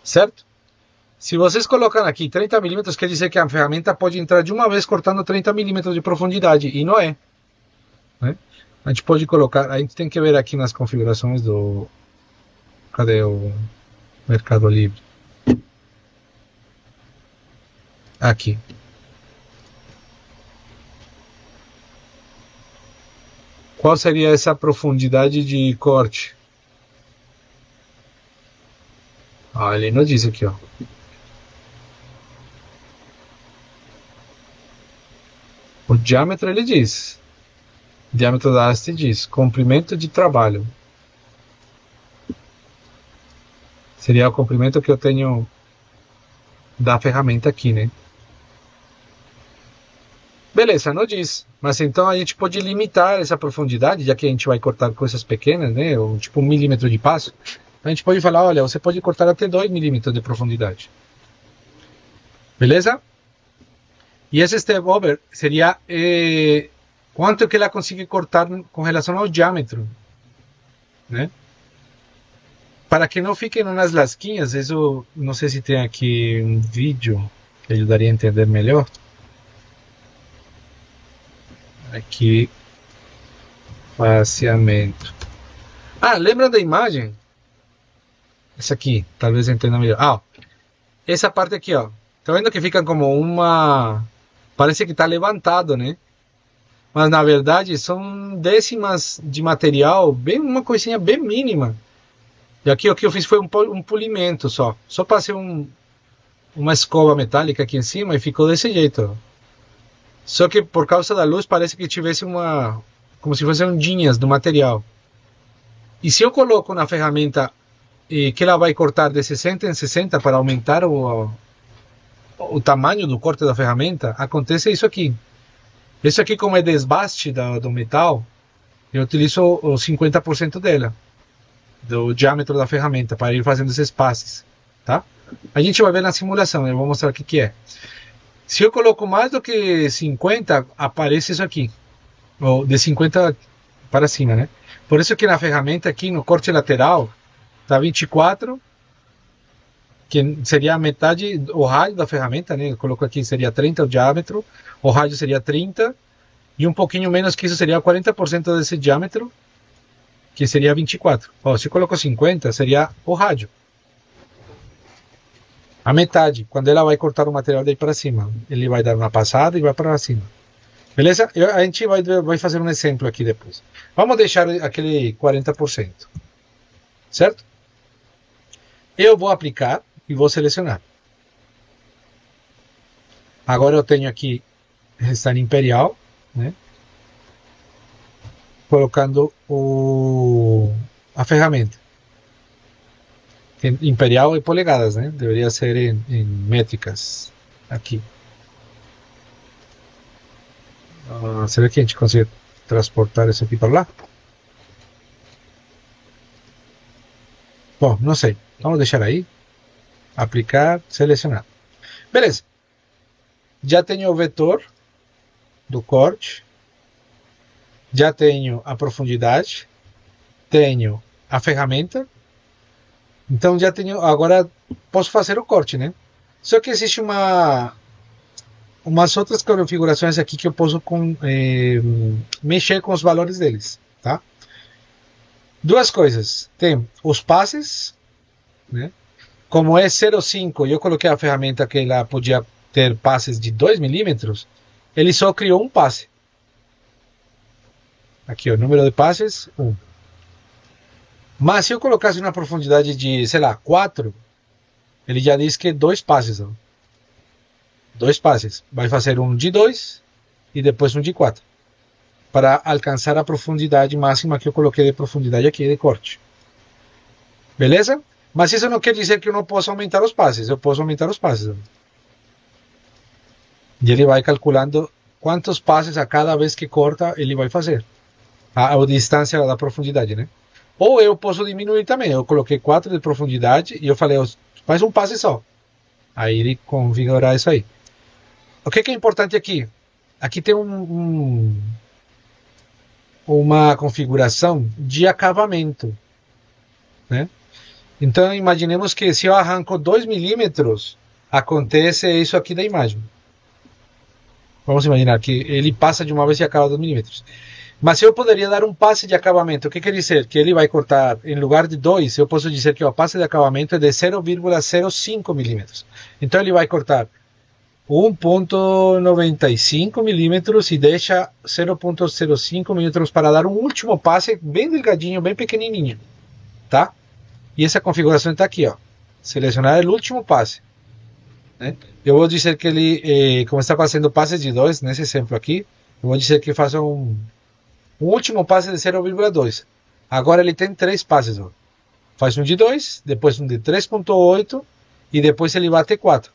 Certo? Se vocês colocam aqui 30 milímetros, quer dizer que a ferramenta pode entrar de uma vez cortando 30 milímetros de profundidade. E não é, né? A gente pode colocar, a gente tem que ver aqui nas configurações Cadê o Mercado Livre? Aqui. Qual seria essa profundidade de corte? Ah, ele não diz aqui, ó. O diâmetro ele diz. O diâmetro da haste diz. Comprimento de trabalho. Seria o comprimento que eu tenho da ferramenta aqui, né? Beleza, não diz. Mas então a gente pode limitar essa profundidade, já que a gente vai cortar coisas pequenas, né? Ou tipo 1 milímetro de passo. A gente pode falar, olha, você pode cortar até 2 milímetros de profundidade. Beleza? E esse step over seria quanto que ela consegue cortar com relação ao diâmetro, né? Para que não fiquem nas lasquinhas, isso não sei se tem aqui um vídeo que ajudaria a entender melhor. Aqui, faseamento. Ah, lembra da imagem? Essa aqui, talvez entenda melhor. Ah, ó, essa parte aqui, ó. Tá vendo que fica como uma... Parece que está levantado, né? Mas na verdade são décimas de material, bem, uma coisinha bem mínima. E aqui o que eu fiz foi um polimento só. Só passei uma escova metálica aqui em cima e ficou desse jeito, ó. Só que por causa da luz parece que tivesse como se fossem ondinhas do material. E se eu coloco na ferramenta que ela vai cortar de 60 em 60 para aumentar o tamanho do corte da ferramenta, acontece isso aqui. Isso aqui, como é desbaste do metal, eu utilizo o 50% dela, do diâmetro da ferramenta, para ir fazendo esses passes, tá? A gente vai ver na simulação, eu vou mostrar o que é. Se eu coloco mais do que 50, aparece isso aqui. Ou de 50 para cima, né? Por isso que na ferramenta aqui, no corte lateral, está 24, que seria a metade, o raio da ferramenta, né? Eu coloco aqui, seria 30 o diâmetro, o raio seria 30, e um pouquinho menos que isso seria 40% desse diâmetro, que seria 24. Ó, se eu coloco 50, seria o rádio. A metade, quando ela vai cortar o material daí para cima, ele vai dar uma passada e vai para cima. Beleza? A gente vai fazer um exemplo aqui depois. Vamos deixar aquele 40%. Certo? Eu vou aplicar e vou selecionar. Agora eu tenho aqui Restart Imperial, né? Colocando a ferramenta. Imperial e polegadas, né? Deveria ser em métricas aqui. Será que a gente consegue transportar isso aqui para lá? Bom, não sei. Vamos deixar aí. Aplicar, selecionar. Beleza. Já tenho o vetor do corte. Já tenho a profundidade. Tenho a ferramenta. Então já tenho, agora posso fazer o corte, né? Só que existe umas outras configurações aqui que eu posso mexer com os valores deles, tá? Duas coisas. Tem os passes, né? Como é 0,5 e eu coloquei a ferramenta que ela podia ter passes de 2 milímetros, ele só criou um passe. Aqui, o número de passes, 1. Mas se eu colocasse uma profundidade de, sei lá, 4, ele já diz que 2 passes. Ó. 2 passes. Vai fazer um de 2 e depois um de 4. Para alcançar a profundidade máxima que eu coloquei de profundidade aqui de corte. Beleza? Mas isso não quer dizer que eu não possa aumentar os passes. Eu posso aumentar os passes. Ó. E ele vai calculando quantos passes a cada vez que corta ele vai fazer. A distância da profundidade, né? Ou eu posso diminuir também. Eu coloquei 4 de profundidade e eu falei, faz um passe só. Aí ele configurar isso aí. O que é importante aqui? Aqui tem uma configuração de acabamento, né? Então imaginemos que se eu arranco 2 milímetros, acontece isso aqui da imagem. Vamos imaginar que ele passa de uma vez e acaba 2 milímetros. Mas eu poderia dar um passe de acabamento. O que quer dizer? Que ele vai cortar, em lugar de 2, eu posso dizer que o passe de acabamento é de 0,05 milímetros. Então ele vai cortar 1,95 milímetros e deixa 0,05 milímetros para dar um último passe bem delgadinho, bem pequenininho. Tá? E essa configuração está aqui, ó. Selecionar o último passe. Né? Eu vou dizer que ele, como está fazendo passes de 2, nesse exemplo aqui, eu vou dizer que faça um último passe de 0,2. Agora ele tem 3 passes. Ó. Faz um de 2, depois um de 3,8 e depois ele bate 4.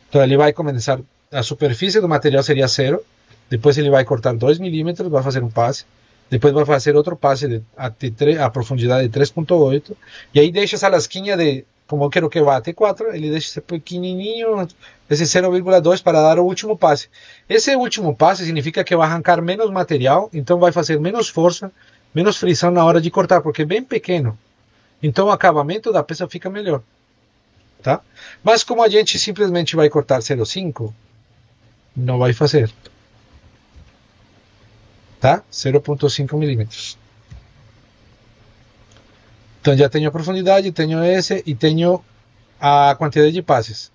Então ele vai começar, a superfície do material seria 0, depois ele vai cortar 2 milímetros, vai fazer um passe, depois vai fazer outro passe até a profundidade de 3,8, e aí deixa essa lasquinha de, como eu quero que vá até 4, ele deixa esse pequenininho, esse 0,2 para dar o último passe. Esse último passe significa que vai arrancar menos material, então vai fazer menos força, menos frição na hora de cortar, porque é bem pequeno. Então o acabamento da peça fica melhor. Tá? Mas como a gente simplesmente vai cortar 0,5, não vai fazer. Tá? 0,5 milímetros. Então já tenho a profundidade, tenho esse e tenho a quantidade de passes.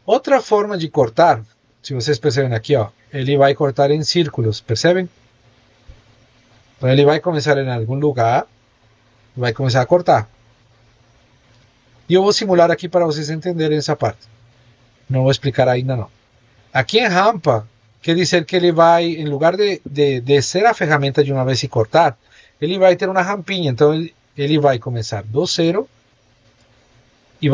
Outra forma de cortar, se vocês percebem aqui, ó, ele vai cortar em círculos, percebem? Então ele vai começar em algum lugar, vai começar a cortar. E eu vou simular aqui para vocês entenderem essa parte. Não vou explicar ainda não. Aqui em rampa, quer dizer que ele vai, em lugar de descer a ferramenta de uma vez e cortar, ele vai ter uma rampinha. Então ele vai começar do 0 e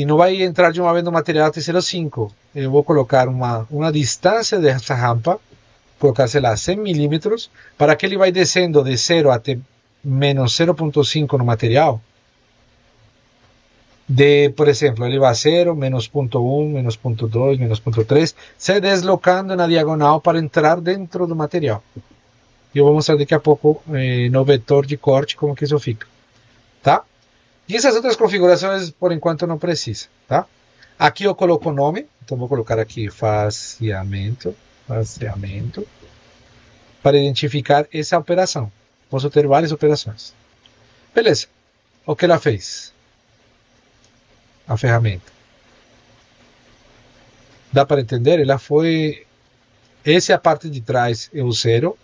não vai entrar de uma vez no material até 0,5. Eu vou colocar uma distância dessa rampa, colocar, sei lá, 100 milímetros, para que ele vai descendo de 0 até menos 0,5 no material. Por exemplo, ele vai a 0, menos 0,1, menos 0,2, menos 0,3, se deslocando na diagonal para entrar dentro do material. Eu vou mostrar daqui a pouco no vetor de corte como que isso fica. Tá? E essas outras configurações, por enquanto, não precisa. Tá? Aqui eu coloco o nome, então vou colocar aqui faseamento, para identificar essa operação. Posso ter várias operações. Beleza. O que ela fez? A ferramenta. Dá para entender? Ela foi... Essa é a parte de trás, é o 0.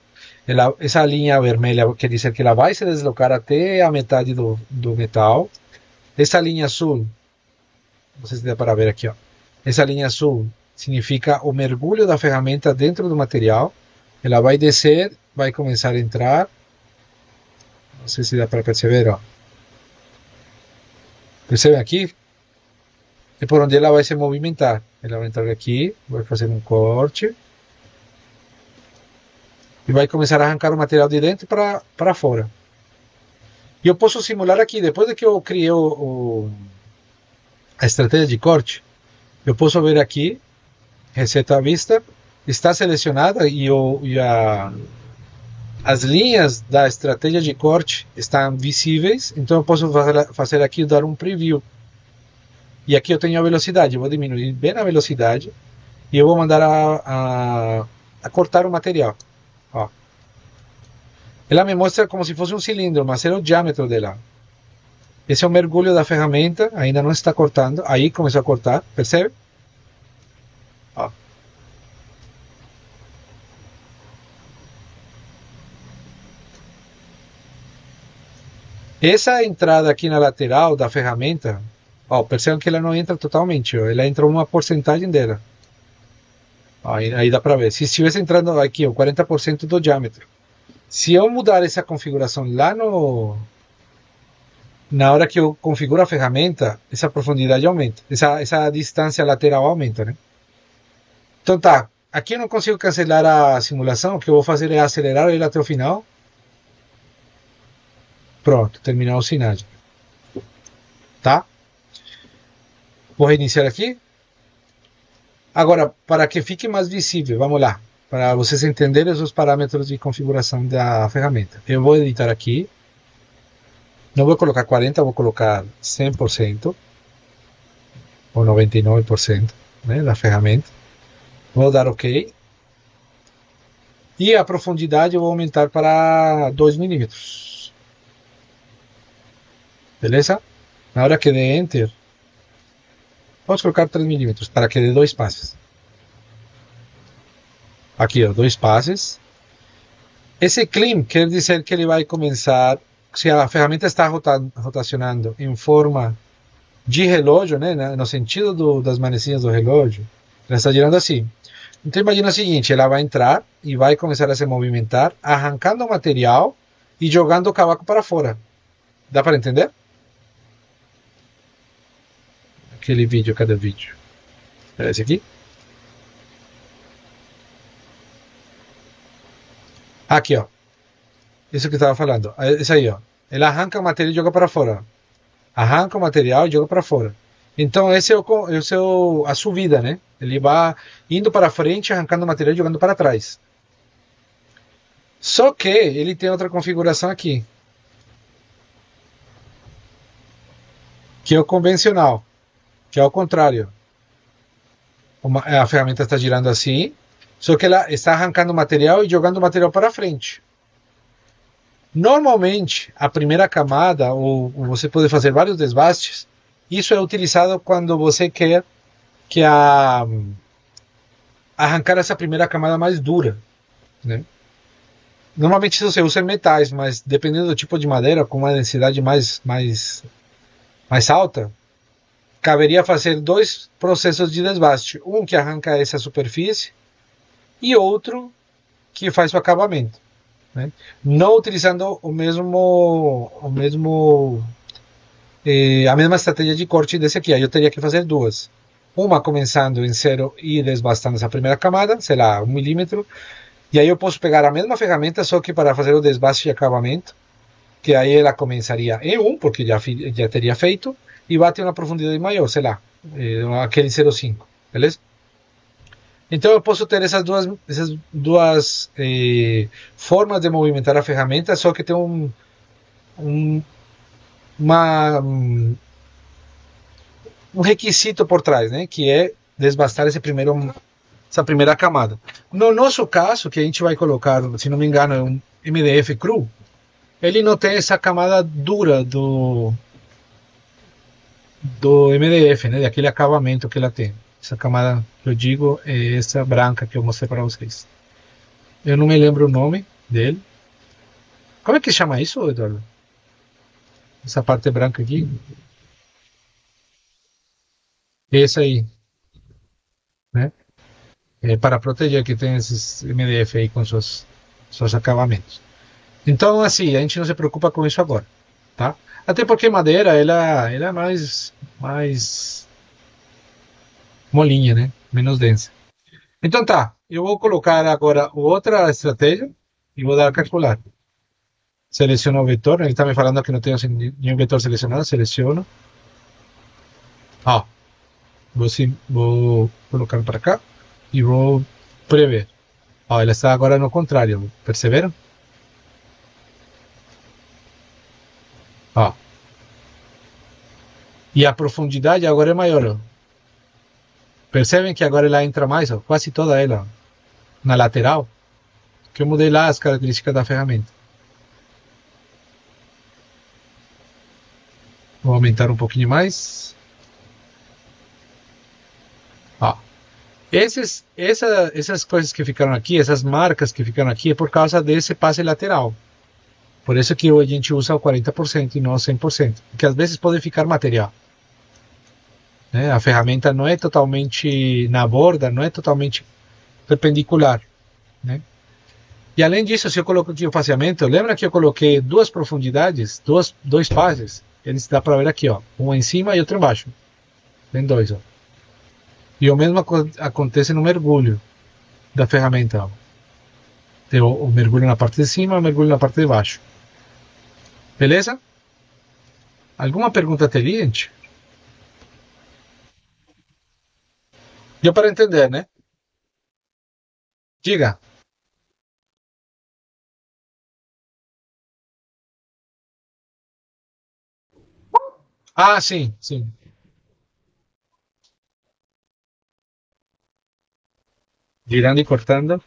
Essa linha vermelha quer dizer que ela vai se deslocar até a metade do metal. Essa linha azul, não sei se dá para ver aqui, ó. Essa linha azul significa o mergulho da ferramenta dentro do material. Ela vai descer, vai começar a entrar. Não sei se dá para perceber, ó. Percebem aqui? É por onde ela vai se movimentar. Ela vai entrar aqui, vai fazer um corte e vai começar a arrancar o material de dentro para fora. E eu posso simular aqui, depois de que eu criei a estratégia de corte, eu posso ver aqui, receta à vista, está selecionada e as linhas da estratégia de corte estão visíveis, então eu posso fazer aqui, dar um preview. E aqui eu tenho a velocidade, eu vou diminuir bem a velocidade e eu vou mandar a cortar o material. Ó. Ela me mostra como se fosse um cilindro, mas é o diâmetro dela. Esse é o mergulho da ferramenta, ainda não está cortando, aí começou a cortar, percebe? Ó. Essa entrada aqui na lateral da ferramenta, ó, percebam que ela não entra totalmente, ó, ela entra uma porcentagem dela. Ó, aí dá para ver. Se estivesse entrando aqui, ó, 40% do diâmetro. Se eu mudar essa configuração lá na hora que eu configuro a ferramenta, essa profundidade aumenta, essa distância lateral aumenta, né? Então tá, aqui eu não consigo cancelar a simulação, o que eu vou fazer é acelerar ele até o final. Pronto, terminar a usinagem. Tá? Vou reiniciar aqui. Agora, para que fique mais visível, vamos lá. Para vocês entenderem os parâmetros de configuração da ferramenta. Eu vou editar aqui. Não vou colocar 40%, vou colocar 100%. Ou 99%, né, da ferramenta. Vou dar OK. E a profundidade eu vou aumentar para 2 milímetros. Beleza? Na hora que dê Enter, vamos colocar 3 milímetros para que dê dois passes. Aqui, ó, dois passes. Esse clean quer dizer que ele vai começar, se a ferramenta está rotacionando em forma de relógio, né, no sentido das manecilhas do relógio, ela está girando assim. Então imagina o seguinte, ela vai entrar e vai começar a se movimentar, arrancando o material e jogando o cavaco para fora. Dá para entender? Aquele vídeo, cadê o vídeo? É esse aqui? Aqui, ó. Isso que eu estava falando. Isso aí, ó. Ele arranca o material e joga para fora. Arranca o material e joga para fora. Então, esse é a subida, né? Ele vai indo para frente, arrancando o material e jogando para trás. Só que ele tem outra configuração aqui, que é o convencional, que é o contrário. A ferramenta está girando assim, só que ela está arrancando o material e jogando o material para frente. Normalmente, a primeira camada, ou você pode fazer vários desbastes, isso é utilizado quando você quer que arrancar essa primeira camada mais dura, né? Normalmente isso se usa em metais, mas dependendo do tipo de madeira, com uma densidade mais alta, caberia fazer dois processos de desbaste. Um que arranca essa superfície e outro que faz o acabamento, né? Não utilizando a mesma estratégia de corte desse aqui. Aí eu teria que fazer duas. Uma começando em zero e desbastando essa primeira camada, sei lá, 1 milímetro. E aí eu posso pegar a mesma ferramenta, só que para fazer o desbaste e acabamento, que aí ela começaria em 1, porque já teria feito, e vai ter uma profundidade maior, sei lá, aquele 0,5, beleza? Então eu posso ter essas duas formas de movimentar a ferramenta, só que tem um, uma, um requisito por trás, né? Que é desbastar essa primeira camada. No nosso caso, que a gente vai colocar, se não me engano, é um MDF cru, ele não tem essa camada dura do MDF, né? Daquele acabamento que ela tem. Essa camada que eu digo é essa branca que eu mostrei para vocês. Eu não me lembro o nome dele. Como é que chama isso, Eduardo? Essa parte branca aqui? Esse aí, né? É para proteger que tem esses MDF aí com seus acabamentos. Então, assim, a gente não se preocupa com isso agora, tá? Até porque madeira, ela é mais molinha, né? Menos densa. Então tá, eu vou colocar agora outra estratégia e vou dar a calcular. Seleciono o vetor, ele está me falando que não tenho nenhum vetor selecionado, seleciono. Ó, vou colocar para cá e vou prever. Ó, ela está agora no contrário, perceberam? Ó. E a profundidade agora é maior. Ó. Percebem que agora ela entra mais, ó, quase toda ela, ó, na lateral, que eu mudei lá as características da ferramenta. Vou aumentar um pouquinho mais. Ó. Essas coisas que ficaram aqui, essas marcas que ficaram aqui, é por causa desse passe lateral. Por isso que a gente usa o 40% e não o 100%, porque às vezes pode ficar material. Né? A ferramenta não é totalmente na borda, não é totalmente perpendicular. Né? E além disso, se eu coloco aqui o faseamento, lembra que eu coloquei duas profundidades, dois passes? Eles dá para ver aqui, ó, um em cima e outro embaixo. Tem dois, ó. E o mesmo acontece no mergulho da ferramenta. Ó. Tem o mergulho na parte de cima e o mergulho na parte de baixo. Beleza? Alguma pergunta teria, gente? Deu para entender, né? Diga. Ah, sim, sim. Girando e cortando.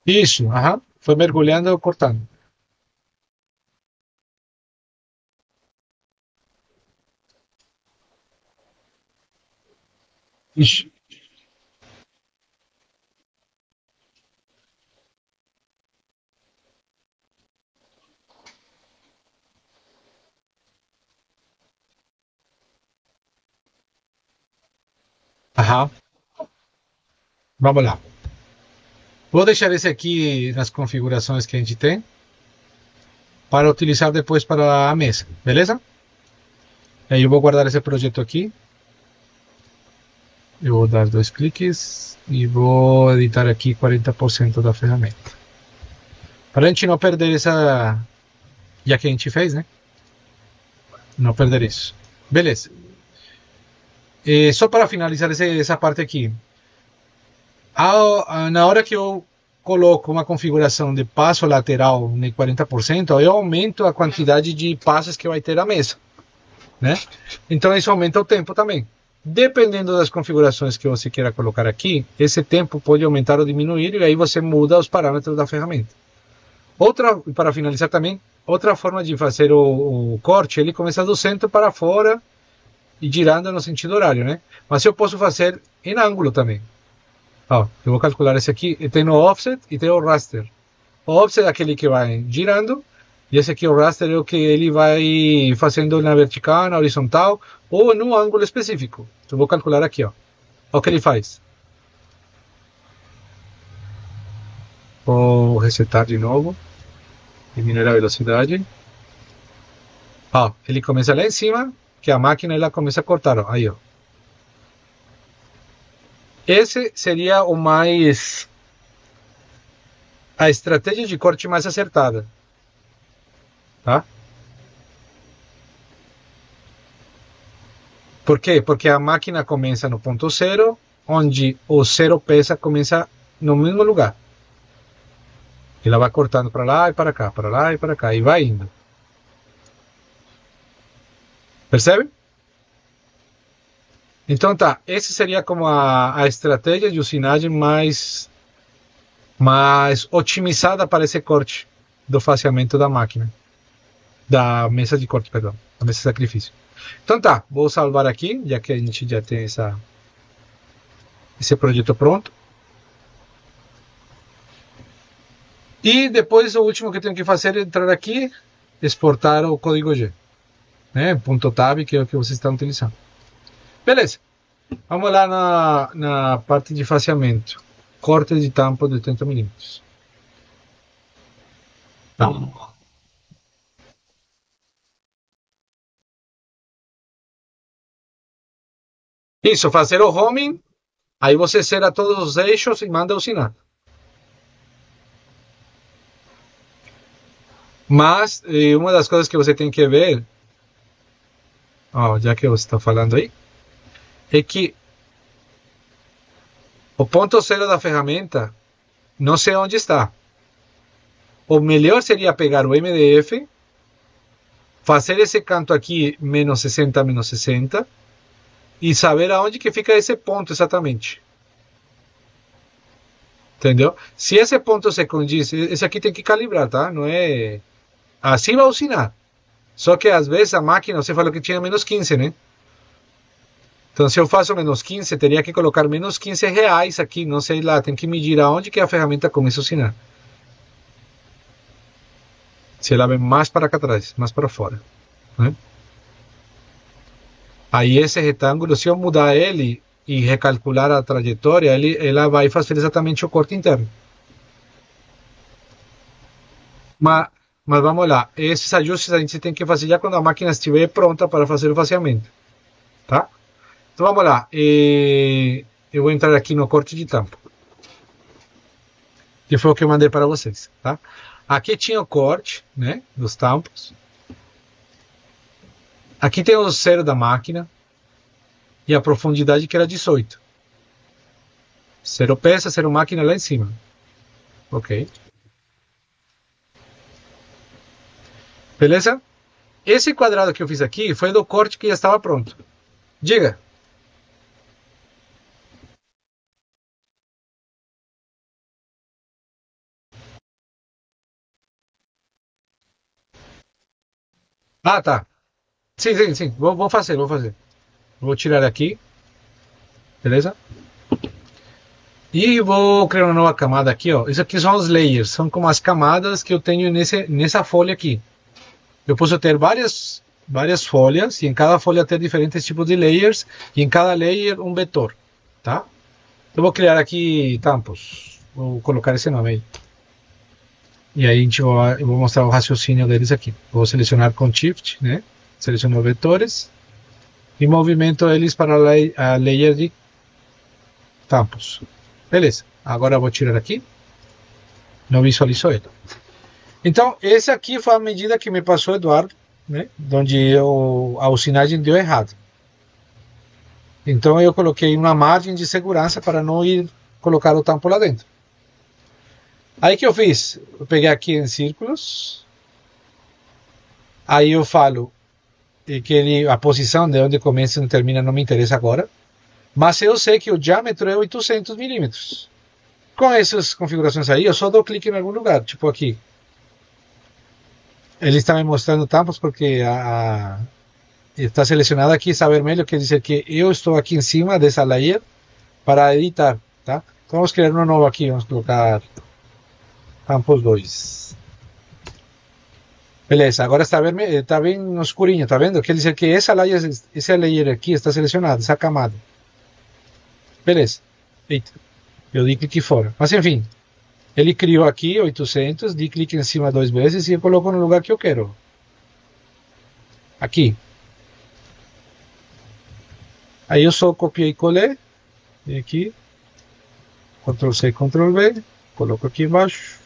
Isso, aham. Foi mergulhando, cortando. Ixi. Aham. Vamos lá. Vou deixar esse aqui nas configurações que a gente tem para utilizar depois para a mesa, beleza? Aí eu vou guardar esse projeto aqui. Eu vou dar dois cliques e vou editar aqui 40% da ferramenta. Para a gente não perder essa. Já que a gente fez, né? Não perder isso. Beleza. E só para finalizar essa parte aqui. Na hora que eu coloco uma configuração de passo lateral em 40%, eu aumento a quantidade de passos que vai ter a mesa, né? Então isso aumenta o tempo também. Dependendo das configurações que você queira colocar aqui, esse tempo pode aumentar ou diminuir e aí você muda os parâmetros da ferramenta. Outra, para finalizar também, outra forma de fazer o corte, ele começa do centro para fora e girando no sentido horário, né? Mas eu posso fazer em ângulo também. Ó, eu vou calcular esse aqui. Tem o offset e tem o raster. O offset é aquele que vai girando. E esse aqui, o raster, é o que ele vai fazendo na vertical, na horizontal ou num ângulo específico. Eu vou calcular aqui, ó. Olha o que ele faz. Vou resetar de novo. Diminuir a velocidade. Ó, ele começa lá em cima, que a máquina ela começa a cortar. Ó. Aí, ó. Esse seria o mais a estratégia de corte mais acertada, tá? Por quê? Porque a máquina começa no ponto zero, onde o zero pesa começa no mesmo lugar. Ela vai cortando para lá e para cá, para lá e para cá, e vai indo. Percebe? Então tá, essa seria como a estratégia de usinagem mais otimizada para esse corte do faseamento da máquina. Da mesa de corte, perdão. Da mesa de sacrifício. Então tá, vou salvar aqui, já que a gente já tem esse projeto pronto. E depois o último que eu tenho que fazer é entrar aqui, exportar o código G, né? .tab, que é o que vocês estão utilizando. Beleza. Vamos lá na parte de faseamento. Corte de tampa de 80 milímetros. Tá. Isso, fazer o homing, aí você sera todos os eixos e manda usinar. Mas uma das coisas que você tem que ver, ó, já que você está falando aí, é que o ponto zero da ferramenta, não sei onde está. O melhor seria pegar o MDF, fazer esse canto aqui menos 60, menos 60, e saber aonde que fica esse ponto exatamente. Entendeu? Se esse ponto se condiz, esse aqui tem que calibrar, tá? Não é. Assim vai usinar. Só que às vezes a máquina, você falou que tinha menos 15, né? Então, se eu faço menos 15, teria que colocar menos 15 reais aqui, não sei lá, tem que medir aonde que a ferramenta começa a usinar. Se ela vem mais para cá atrás, mais para fora. Né? Aí esse retângulo, se eu mudar ele e recalcular a trajetória, ela vai fazer exatamente o corte interno. Mas, mas vamos lá, esses ajustes a gente tem que fazer já quando a máquina estiver pronta para fazer o faseamento. Tá? Então vamos lá. Eu vou entrar aqui no corte de tampo. Que foi o que eu mandei para vocês. Tá? Aqui tinha o corte, né, dos tampos. Aqui tem o zero da máquina. E a profundidade que era 18. Zero peça, zero máquina lá em cima. Ok. Beleza? Esse quadrado que eu fiz aqui foi do corte que já estava pronto. Diga. Ah, tá. Sim, sim, sim. Vou fazer, vou fazer. Vou tirar aqui, beleza? E vou criar uma nova camada aqui, ó. Isso aqui são os layers, são como as camadas que eu tenho nessa folha aqui. Eu posso ter várias folhas e em cada folha ter diferentes tipos de layers e em cada layer um vetor, tá? Eu vou criar aqui tampos. Vou colocar esse nome aí. E aí eu vou mostrar o raciocínio deles aqui. Vou selecionar com Shift, né? Seleciono vetores e movimento eles para a layer de tampos. Beleza. Agora eu vou tirar aqui. Não visualizo ele. Então, essa aqui foi a medida que me passou o Eduardo, né? Onde a usinagem deu errado. Então eu coloquei uma margem de segurança para não ir colocar o tampo lá dentro. Aí que eu fiz? Eu peguei aqui em círculos. Aí eu falo que a posição de onde começa e onde termina não me interessa agora. Mas eu sei que o diâmetro é 800 milímetros. Com essas configurações aí, eu só dou clique em algum lugar, tipo aqui. Ele está me mostrando tampos porque está selecionado aqui, está vermelho, quer dizer que eu estou aqui em cima dessa layer para editar, tá? Então vamos criar uma nova aqui, vamos colocar tampos 2. Beleza, agora está vermelho, está bem escurinho, tá vendo? Quer dizer que essa layer aqui está selecionada, essa camada. Beleza. Eita, eu dei clique fora. Mas enfim, ele criou aqui 800, dei clique em cima 2 vezes e eu coloco no lugar que eu quero. Aqui. Aí eu só copiei e colei. E aqui. Ctrl C, Ctrl V. Coloco aqui embaixo.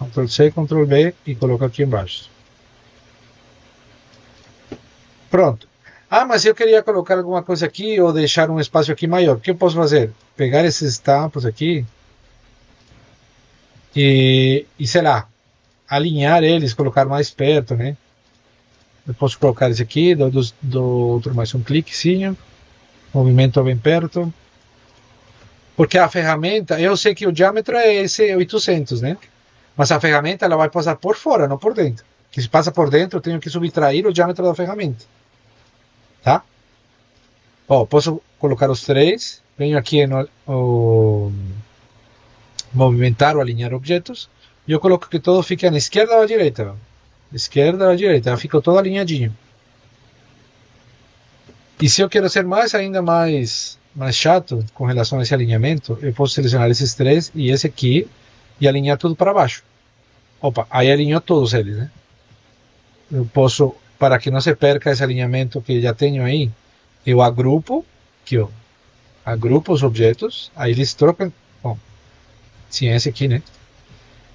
Ctrl C, Ctrl V e coloco aqui embaixo. Pronto. Ah, mas eu queria colocar alguma coisa aqui ou deixar um espaço aqui maior. O que eu posso fazer? Pegar esses tampos aqui e sei lá, alinhar eles, colocar mais perto, né? Eu posso colocar esse aqui, dou outro mais um cliquezinho, movimento bem perto. Porque a ferramenta, eu sei que o diâmetro é esse 800, né? Mas a ferramenta ela vai passar por fora, não por dentro. Que se passa por dentro, eu tenho que subtrair o diâmetro da ferramenta. Tá? Ó, posso colocar os três. Venho aqui no movimentar ou alinhar objetos. E eu coloco que todo fique na esquerda ou à direita. Esquerda ou à direita. Fica todo alinhadinho. E se eu quero ser ainda mais chato com relação a esse alinhamento, eu posso selecionar esses três e esse aqui e alinhar tudo para baixo. Opa, aí alinhou todos eles, né? Eu posso, para que não se perca esse alinhamento que já tenho aí, eu agrupo, aqui ó, agrupo os objetos, aí eles trocam, bom, sim, esse aqui, né?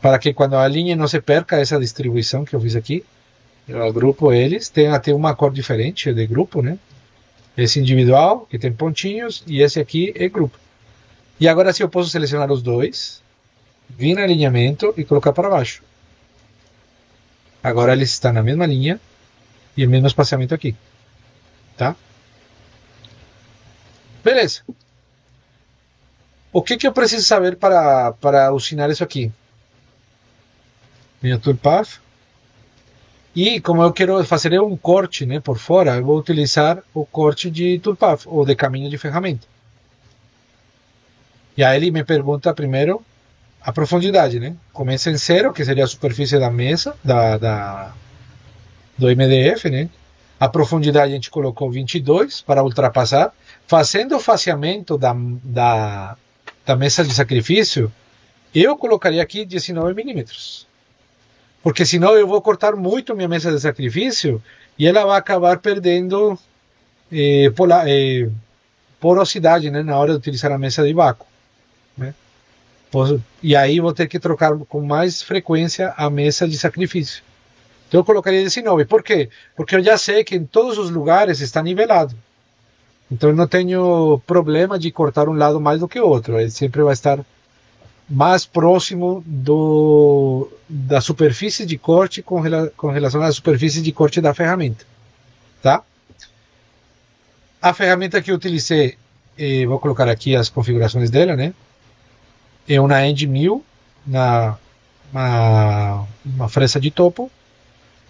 Para que quando a linha não se perca essa distribuição que eu fiz aqui, eu agrupo eles, tem até uma cor diferente de grupo, né? Esse individual, que tem pontinhos, e esse aqui é grupo. E agora se eu posso selecionar os dois, vir no alinhamento e colocar para baixo. Agora eles estão na mesma linha e o mesmo espaçamento aqui. Tá? Beleza. O que eu preciso saber para usinar isso aqui? Minha toolpath. E como eu quero fazer um corte, né, por fora, eu vou utilizar o corte de toolpath ou de caminho de ferramenta. E aí ele me pergunta primeiro a profundidade, né? Começa em 0, que seria a superfície da mesa do MDF, né? A profundidade a gente colocou 22 para ultrapassar. Fazendo o faseamento da mesa de sacrifício, eu colocaria aqui 19 milímetros. Porque senão eu vou cortar muito minha mesa de sacrifício e ela vai acabar perdendo porosidade, né, na hora de utilizar a mesa de vácuo. Né? E aí vou ter que trocar com mais frequência a mesa de sacrifício. Então eu colocaria 19. Por quê? Porque eu já sei que em todos os lugares está nivelado. Então eu não tenho problema de cortar um lado mais do que o outro. Ele sempre vai estar mais próximo da superfície de corte com relação à superfície de corte da ferramenta. Tá? A ferramenta que eu utilizei, vou colocar aqui as configurações dela, né? É uma End 1000, uma fresa de topo.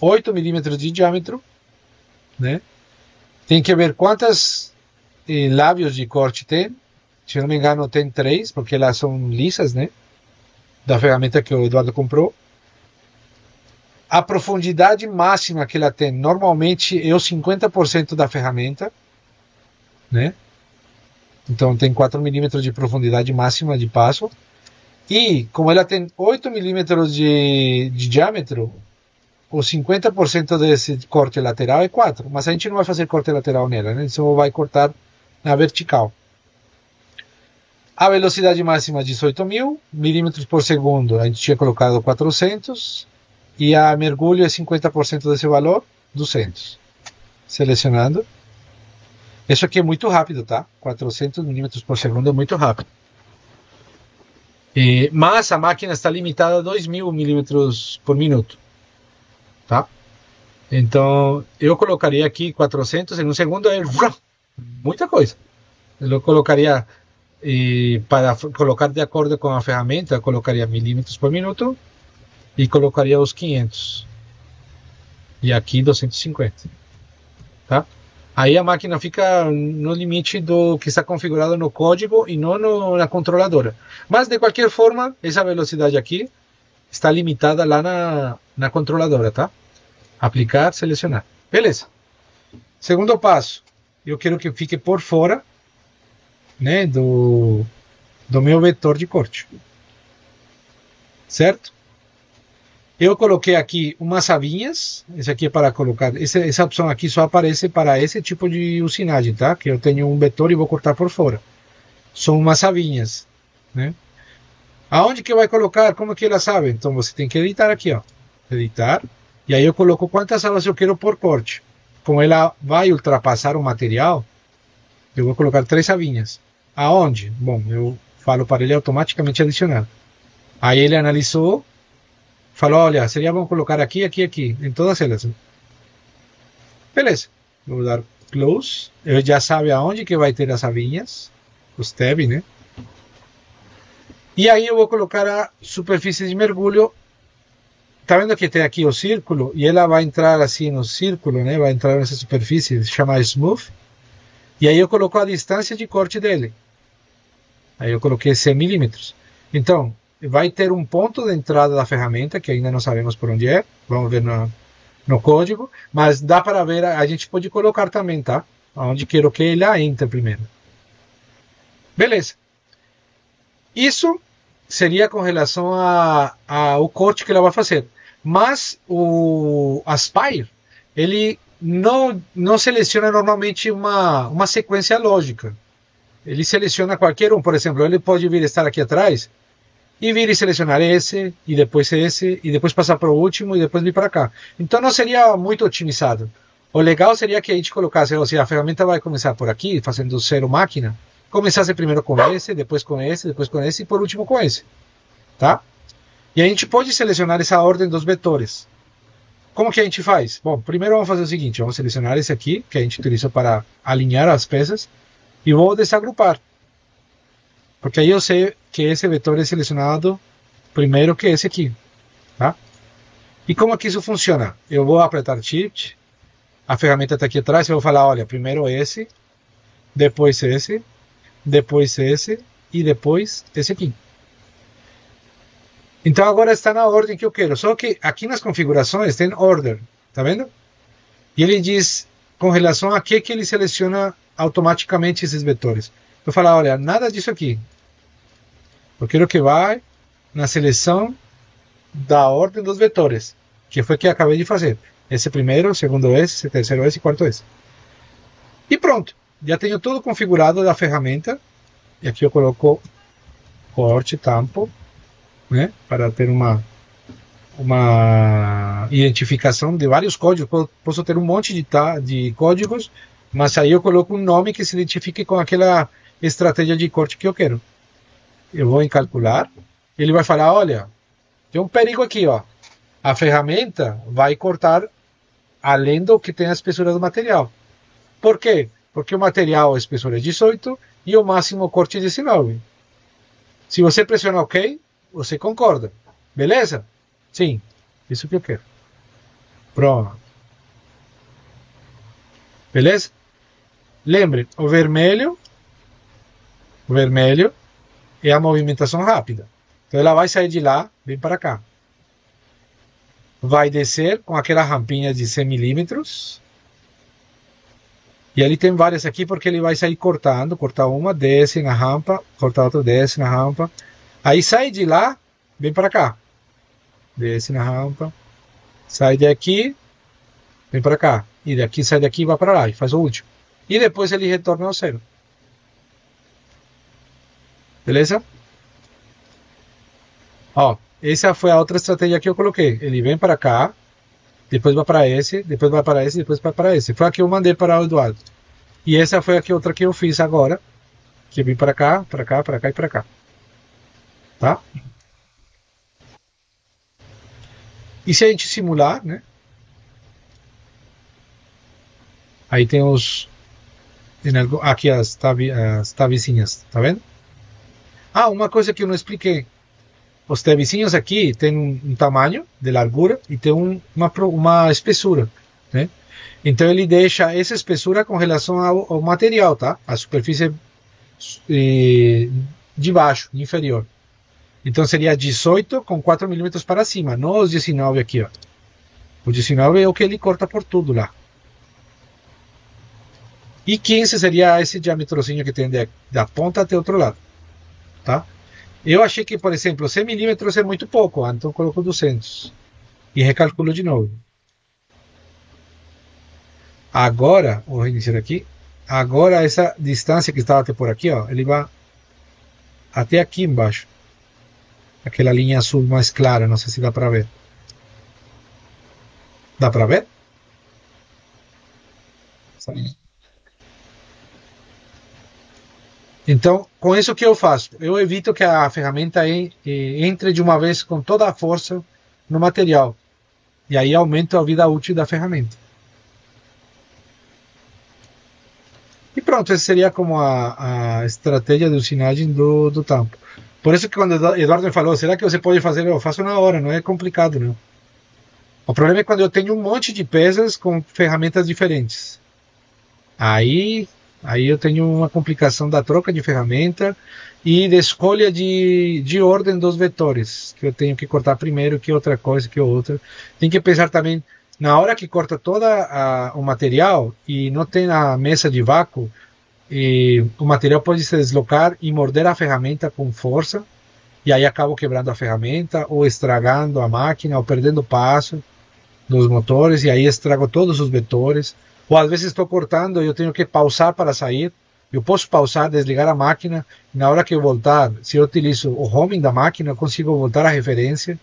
8 milímetros de diâmetro, né? Tem que ver quantas lábios de corte tem. Se eu não me engano, tem 3, porque elas são lisas, né? Da ferramenta que o Eduardo comprou. A profundidade máxima que ela tem, normalmente, é os 50% da ferramenta, né? Então tem 4 milímetros de profundidade máxima de passo. E como ela tem 8 milímetros de diâmetro, os 50% desse corte lateral é 4. Mas a gente não vai fazer corte lateral nela, né? Então vai cortar na vertical. A velocidade máxima é 18.000 milímetros por segundo. A gente tinha colocado 400. E a mergulho é 50% desse valor, 200. Selecionando. Isso aqui é muito rápido, tá? 400 milímetros por segundo é muito rápido. Mas a máquina está limitada a 2.000 milímetros por minuto. Tá? Então, eu colocaria aqui 400 em um segundo, é muita coisa. Eu colocaria, para colocar de acordo com a ferramenta, eu colocaria milímetros por minuto e colocaria os 500. E aqui 250. Tá? Aí a máquina fica no limite do que está configurado no código e não na controladora. Mas, de qualquer forma, essa velocidade aqui está limitada lá na controladora, tá? Aplicar, selecionar. Beleza. Segundo passo, eu quero que fique por fora, né, do meu vetor de corte. Certo? Eu coloquei aqui umas chavinhas. Esse aqui é para colocar. Essa opção aqui só aparece para esse tipo de usinagem, tá? Que eu tenho um vetor e vou cortar por fora. São umas chavinhas, né? Aonde que vai colocar? Como que ela sabe? Então você tem que editar aqui, ó. Editar. E aí eu coloco quantas chaves eu quero por corte. Como ela vai ultrapassar o material, eu vou colocar 3 chavinhas. Aonde? Bom, eu falo para ele automaticamente adicionar. Aí ele analisou. Falou, olha, seria bom colocar aqui, aqui, aqui, em todas elas. Beleza. Vou dar close. Eu já sabe aonde que vai ter as chavinhas. Os tab, né? E aí eu vou colocar a superfície de mergulho. Tá vendo que tem aqui o círculo? E ela vai entrar assim no círculo, né? Vai entrar nessa superfície, se chama smooth. E aí eu coloco a distância de corte dele. Aí eu coloquei 100 milímetros. Então, vai ter um ponto de entrada da ferramenta, que ainda não sabemos por onde é. Vamos ver no código. Mas dá para ver, a gente pode colocar também, tá? Onde quero que ele entre primeiro. Beleza. Isso seria com relação ao corte que ela vai fazer. Mas o Aspire, ele não seleciona normalmente uma sequência lógica. Ele seleciona qualquer um. Por exemplo, ele pode vir estar aqui atrás e vir e selecionar esse, e depois esse, e depois passar para o último, e depois vir para cá. Então não seria muito otimizado. O legal seria que a gente colocasse, ou seja, a ferramenta vai começar por aqui, fazendo 0 máquina, começasse primeiro com esse, depois com esse, depois com esse, e por último com esse. Tá? E a gente pode selecionar essa ordem dos vetores. Como que a gente faz? Bom, primeiro vamos fazer o seguinte, vamos selecionar esse aqui, que a gente utiliza para alinhar as peças, e vou desagrupar. Porque aí eu sei que esse vetor é selecionado primeiro que esse aqui. Tá? E como que isso funciona? Eu vou apertar Shift, a ferramenta está aqui atrás, eu vou falar, olha, primeiro esse, depois esse e depois esse aqui. Então agora está na ordem que eu quero. Só que aqui nas configurações tem order, tá vendo? E ele diz com relação a que ele seleciona automaticamente esses vetores. Eu falo, olha, nada disso aqui. Eu quero que vá na seleção da ordem dos vetores, que foi o que eu acabei de fazer. Esse primeiro, segundo esse, terceiro esse e quarto esse. E pronto. Já tenho tudo configurado da ferramenta. E aqui eu coloco corte, tampo, né, para ter uma identificação de vários códigos. Posso ter um monte de códigos, mas aí eu coloco um nome que se identifique com aquela estratégia de corte que eu quero. Eu vou em calcular, ele vai falar, olha, tem um perigo aqui, ó. A ferramenta vai cortar além do que tem a espessura do material. Por quê? Porque o material, a espessura é 18 e o máximo corte é 19. Se você pressionar OK, você concorda. Beleza? Sim, isso que eu quero. Pronto. Beleza? Lembre, o vermelho é a movimentação rápida. Então ela vai sair de lá, vem para cá. Vai descer com aquela rampinha de 100 milímetros. E ele tem várias aqui porque ele vai sair cortando. Corta uma, desce na rampa. Corta outra, desce na rampa. Aí sai de lá, vem para cá. Desce na rampa. Sai daqui, vem para cá. E daqui sai daqui e vai para lá. E faz o último. E depois ele retorna ao zero. Beleza? Ó, essa foi a outra estratégia que eu coloquei. Ele vem para cá, depois vai para esse, depois vai para esse, depois vai para esse. Foi a que eu mandei para o Eduardo. E essa foi a outra que eu fiz agora. Que eu vim para cá, para cá, para cá e para cá. Tá? E se a gente simular, né? Aí tem os... Aqui as tabecinhas, tá vendo? Ah, uma coisa que eu não expliquei. Os tabecinhos aqui tem um tamanho de largura e tem uma espessura, né? Então ele deixa essa espessura com relação ao material, tá? A superfície de baixo, inferior. Então seria 18 com 4 milímetros para cima, não os 19 aqui, ó. O 19 é o que ele corta por tudo lá. E 15 seria esse diâmetrozinho que tem da ponta até o outro lado, tá? Eu achei que, por exemplo, 100 milímetros é muito pouco, então coloco 200. E recalculo de novo. Agora, vou reiniciar aqui. Agora essa distância que estava até por aqui, ó, ele vai até aqui embaixo. Aquela linha azul mais clara, não sei se dá para ver. Dá para ver? Sim. Então, com isso que eu faço? Eu evito que a ferramenta entre de uma vez com toda a força no material. E aí aumento a vida útil da ferramenta. E pronto, essa seria como a estratégia de usinagem do tampo. Por isso que quando o Eduardo me falou, será que você pode fazer? Eu faço na hora, não é complicado, não. O problema é quando eu tenho um monte de peças com ferramentas diferentes. Aí eu tenho uma complicação da troca de ferramenta e da escolha de ordem dos vetores, que eu tenho que cortar primeiro, que outra coisa, que outra. Tem que pensar também, na hora que corta todo o material e não tem a mesa de vácuo, o material pode se deslocar e morder a ferramenta com força, e aí acabo quebrando a ferramenta, ou estragando a máquina, ou perdendo passo dos motores, e aí estrago todos os vetores. Ou às vezes estou cortando e eu tenho que pausar para sair. Eu posso pausar, desligar a máquina. E na hora que eu voltar, se eu utilizo o homing da máquina, eu consigo voltar à referência.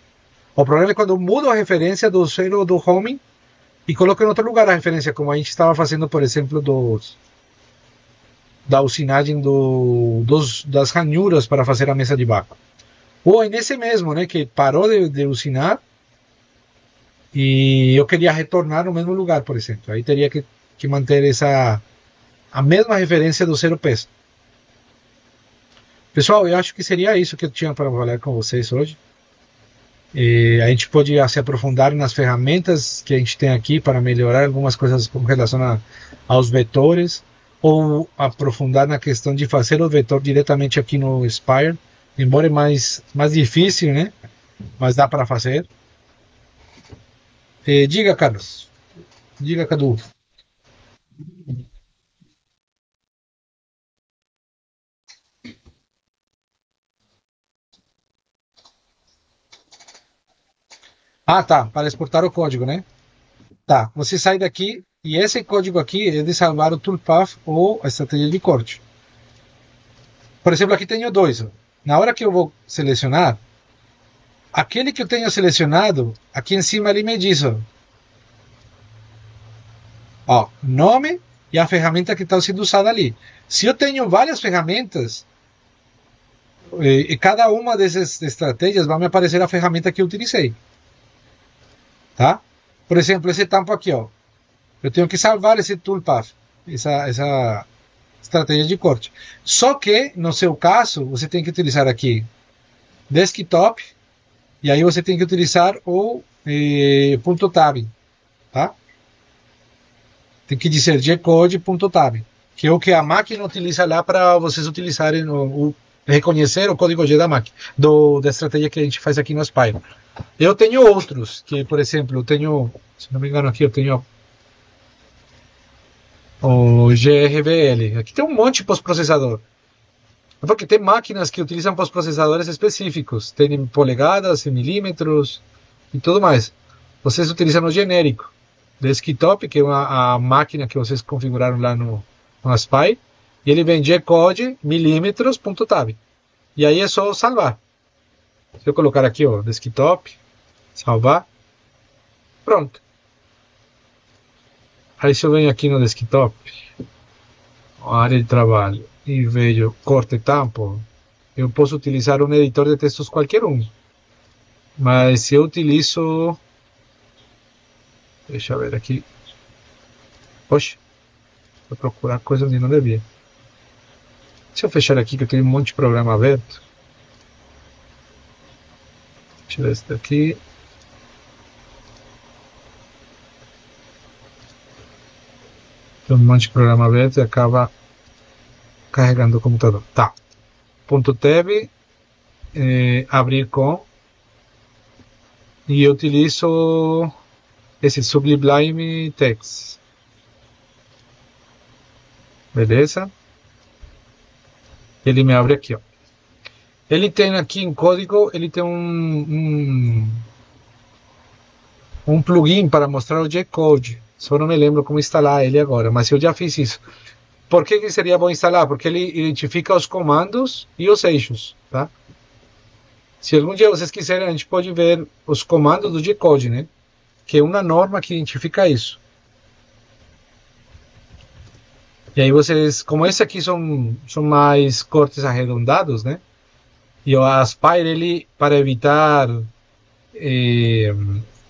O problema é quando eu mudo a referência do zero do homing e coloco em outro lugar a referência, como a gente estava fazendo, por exemplo, da usinagem das ranhuras para fazer a mesa de vácuo. Ou é nesse mesmo, né, que parou de usinar e eu queria retornar no mesmo lugar, por exemplo. Aí teria que manter a mesma referência do zero peso. Pessoal, eu acho que seria isso que eu tinha para falar com vocês hoje. A gente pode se aprofundar nas ferramentas que a gente tem aqui para melhorar algumas coisas com relação aos vetores, ou aprofundar na questão de fazer o vetor diretamente aqui no Spire, embora é mais difícil, né? Mas dá para fazer. Diga, Carlos. Diga, Cadu. Ah, tá. Para exportar o código, né? Tá. Você sai daqui e esse código aqui é de salvar o toolpath ou a estratégia de corte. Por exemplo, aqui tenho dois. Na hora que eu vou selecionar, aquele que eu tenho selecionado, aqui em cima ele me diz, ó, nome e a ferramenta que está sendo usada ali. Se eu tenho várias ferramentas, e cada uma dessas estratégias vai me aparecer a ferramenta que eu utilizei. Tá? Por exemplo, esse tampo aqui, ó. Eu tenho que salvar esse toolpath, essa estratégia de corte. Só que, no seu caso, você tem que utilizar aqui desktop, e aí você tem que utilizar o ponto tab. tá? Tem que dizer G-code.tab, que é o que a máquina utiliza lá para vocês utilizarem reconhecer o código G da máquina, da estratégia que a gente faz aqui no Aspire. Eu tenho outros, que por exemplo, eu tenho, se não me engano aqui, eu tenho o GRVL. Aqui tem um monte de pós-processador. Porque tem máquinas que utilizam pós-processadores específicos, tem polegadas, milímetros e tudo mais. Vocês utilizam o genérico. Desktop, que é a máquina que vocês configuraram lá no Aspire, e ele vem G-code milímetros.tab. E aí é só salvar. Se eu colocar aqui, ó, desktop, salvar, pronto. Aí se eu venho aqui no desktop, a área de trabalho, e vejo corte e tampo, eu posso utilizar um editor de textos qualquer um. Mas se eu utilizo, deixa eu ver aqui, poxa, vou procurar coisa onde não devia. Se eu fechar aqui, que eu tenho um monte de programa aberto, deixa eu ver esse daqui. Tem um monte de programa aberto e acaba carregando o computador. Tá. Ponto tab, abrir com, e eu utilizo esse Sublime Text. Beleza? Ele me abre aqui, ó. Ele tem aqui em código, ele tem um plugin para mostrar o G-code. Só não me lembro como instalar ele agora, mas eu já fiz isso. Por que seria bom instalar? Porque ele identifica os comandos e os eixos, tá? Se algum dia vocês quiserem, a gente pode ver os comandos do G-code, né? Que é uma norma que identifica isso. E aí vocês, como esse aqui são mais cortes arredondados, né? E o Aspire, ele, para evitar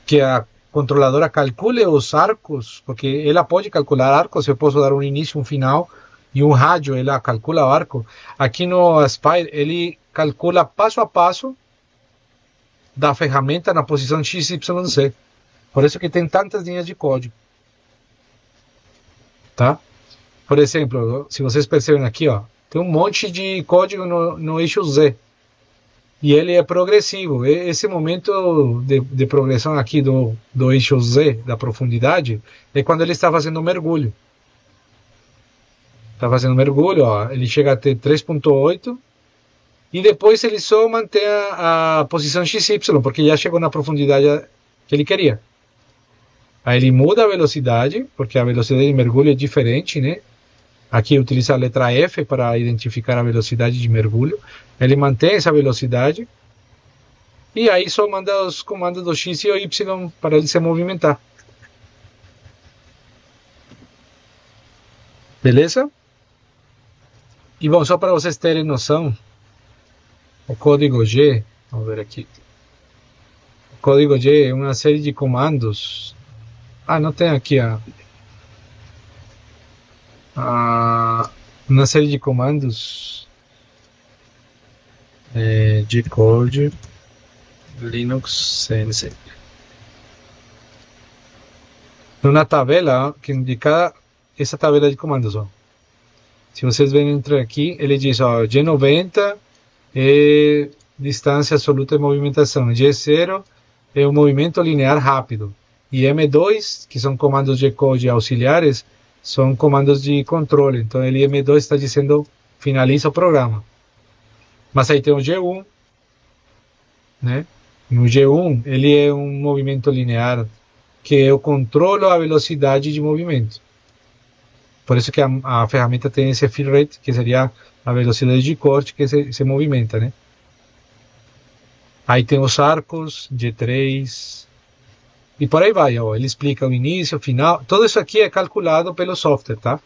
que a controladora calcule os arcos, porque ela pode calcular arcos, eu posso dar um início, um final, e um rádio, ela calcula o arco. Aqui no Aspire, ele calcula passo a passo da ferramenta na posição XYZ. Por isso que tem tantas linhas de código. Tá? Por exemplo, se vocês percebem aqui, ó, tem um monte de código no eixo Z. E ele é progressivo. Esse momento de progressão aqui do eixo Z, da profundidade, é quando ele está fazendo mergulho. Está fazendo mergulho, ó, ele chega até 3.8 e depois ele só mantém a posição XY, porque já chegou na profundidade que ele queria. Aí ele muda a velocidade, porque a velocidade de mergulho é diferente, né? Aqui utiliza a letra F para identificar a velocidade de mergulho. Ele mantém essa velocidade. E aí só manda os comandos do X e o Y para ele se movimentar. Beleza? E bom, só para vocês terem noção, o código G, vamos ver aqui. O código G é uma série de comandos. Ah, não tem aqui uma série de comandos G-code Linux Sense. Numa tabela que indica essa tabela de comandos, ó. Se vocês verem entrar aqui, ele diz, ó, G90 é distância absoluta de movimentação, G0 é o movimento linear rápido, e M2, que são comandos G-code auxiliares, são comandos de controle. Então ele M2 está dizendo finaliza o programa. Mas aí tem o G1, né? No G1 ele é um movimento linear que eu controlo a velocidade de movimento. Por isso que a ferramenta tem esse fill rate, que seria a velocidade de corte que se movimenta, né? Aí tem os arcos, G3, e por aí vai, ó. Ele explica o início, o final. Tudo isso aqui é calculado pelo software, tá?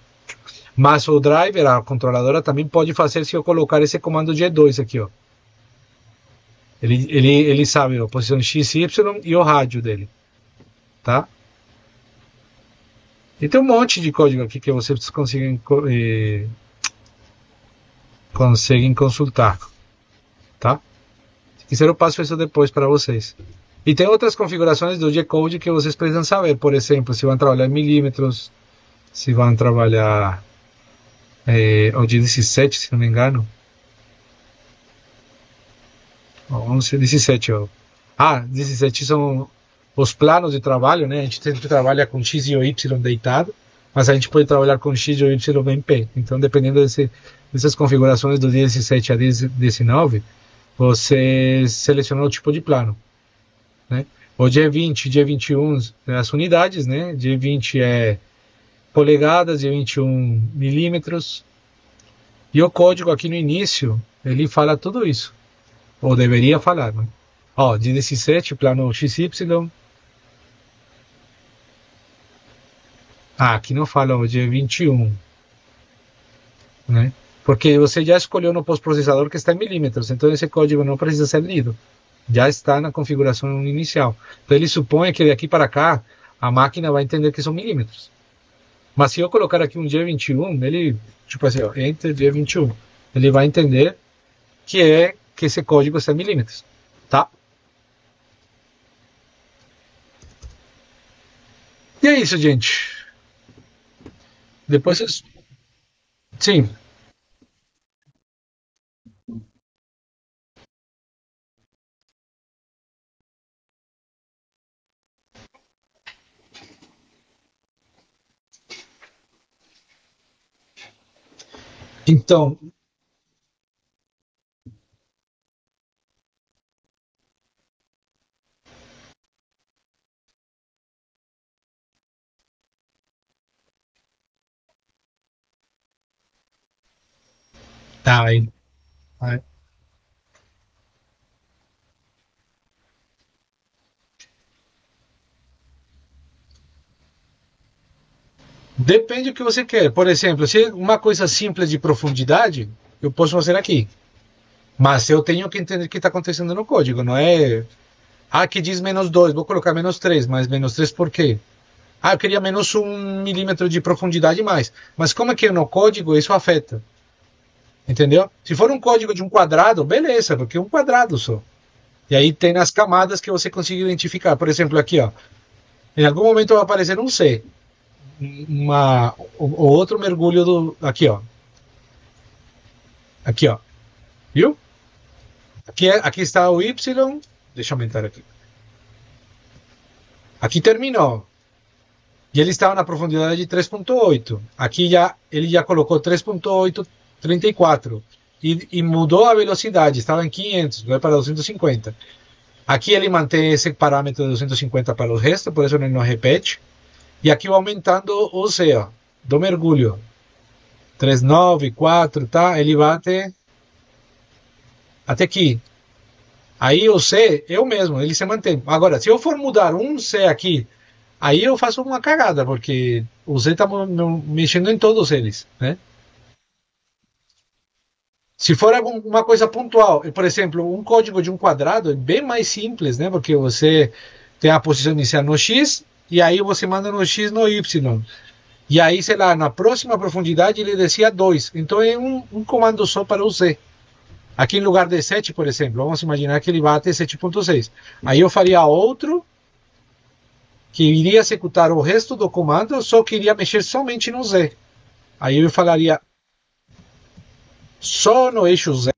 Mas o driver, a controladora, também pode fazer se eu colocar esse comando G2 aqui, ó. Ele sabe a posição X, Y e o rádio dele, tá? E tem um monte de código aqui que vocês conseguem consultar, tá? Se quiser eu passo isso depois para vocês. E tem outras configurações do G-Code que vocês precisam saber. Por exemplo, se vão trabalhar em milímetros, se vão trabalhar o G17, se não me engano. 11, 17. Ó. 17 são os planos de trabalho, né? A gente sempre trabalha com X e Y deitado, mas a gente pode trabalhar com X e Y em pé. Então, dependendo dessas configurações do 17 a 19, você seleciona o tipo de plano, né? O G20, G21 as unidades, né? G20 é polegadas, G21 milímetros. E o código aqui no início, ele fala tudo isso. Ou deveria falar, né? Ó, de 17, plano XY. Aqui não fala o dia 21, né? Porque você já escolheu no pós-processador que está em milímetros, então esse código não precisa ser lido. Já está na configuração inicial. Então ele supõe que daqui para cá a máquina vai entender que são milímetros. Mas se eu colocar aqui um dia 21, ele, tipo assim, ó, Enter dia 21, ele vai entender que esse código está em milímetros, tá? E é isso, gente. Depois vocês... Sim. Então, tá aí. Depende do que você quer. Por exemplo, se é uma coisa simples de profundidade, eu posso fazer aqui. Mas eu tenho que entender o que está acontecendo no código. Não é. Que diz -2, vou colocar -3, mas -3 por quê? Eu queria -1 milímetro de profundidade mais. Mas como é que no código isso afeta? Entendeu? Se for um código de um quadrado, beleza, porque é um quadrado só. E aí tem as camadas que você consegue identificar. Por exemplo, aqui, ó. Em algum momento vai aparecer um C. O outro mergulho do. Aqui, ó. Aqui, ó. Viu? Aqui está o Y. Deixa eu aumentar aqui. Aqui terminou. E ele estava na profundidade de 3.8. Aqui ele já colocou 3.834. E mudou a velocidade. Estava em 500, vai para 250. Aqui ele mantém esse parâmetro de 250 para o resto, por isso ele não repete. E aqui vai aumentando o C, ó, do mergulho. 394, tá? Ele vai até aqui. Aí o C é o mesmo, ele se mantém. Agora, se eu for mudar um C aqui, aí eu faço uma cagada, porque o C está mexendo em todos eles, né? Se for alguma coisa pontual, por exemplo, um código de um quadrado é bem mais simples, né? Porque você tem a posição inicial no X e aí você manda no X no Y. E aí, sei lá, na próxima profundidade ele descia 2. Então é um comando só para o Z. Aqui em lugar de 7, por exemplo, vamos imaginar que ele vai até 7.6. Aí eu faria outro que iria executar o resto do comando, só que iria mexer somente no Z. Aí eu falaria só no eixo Z.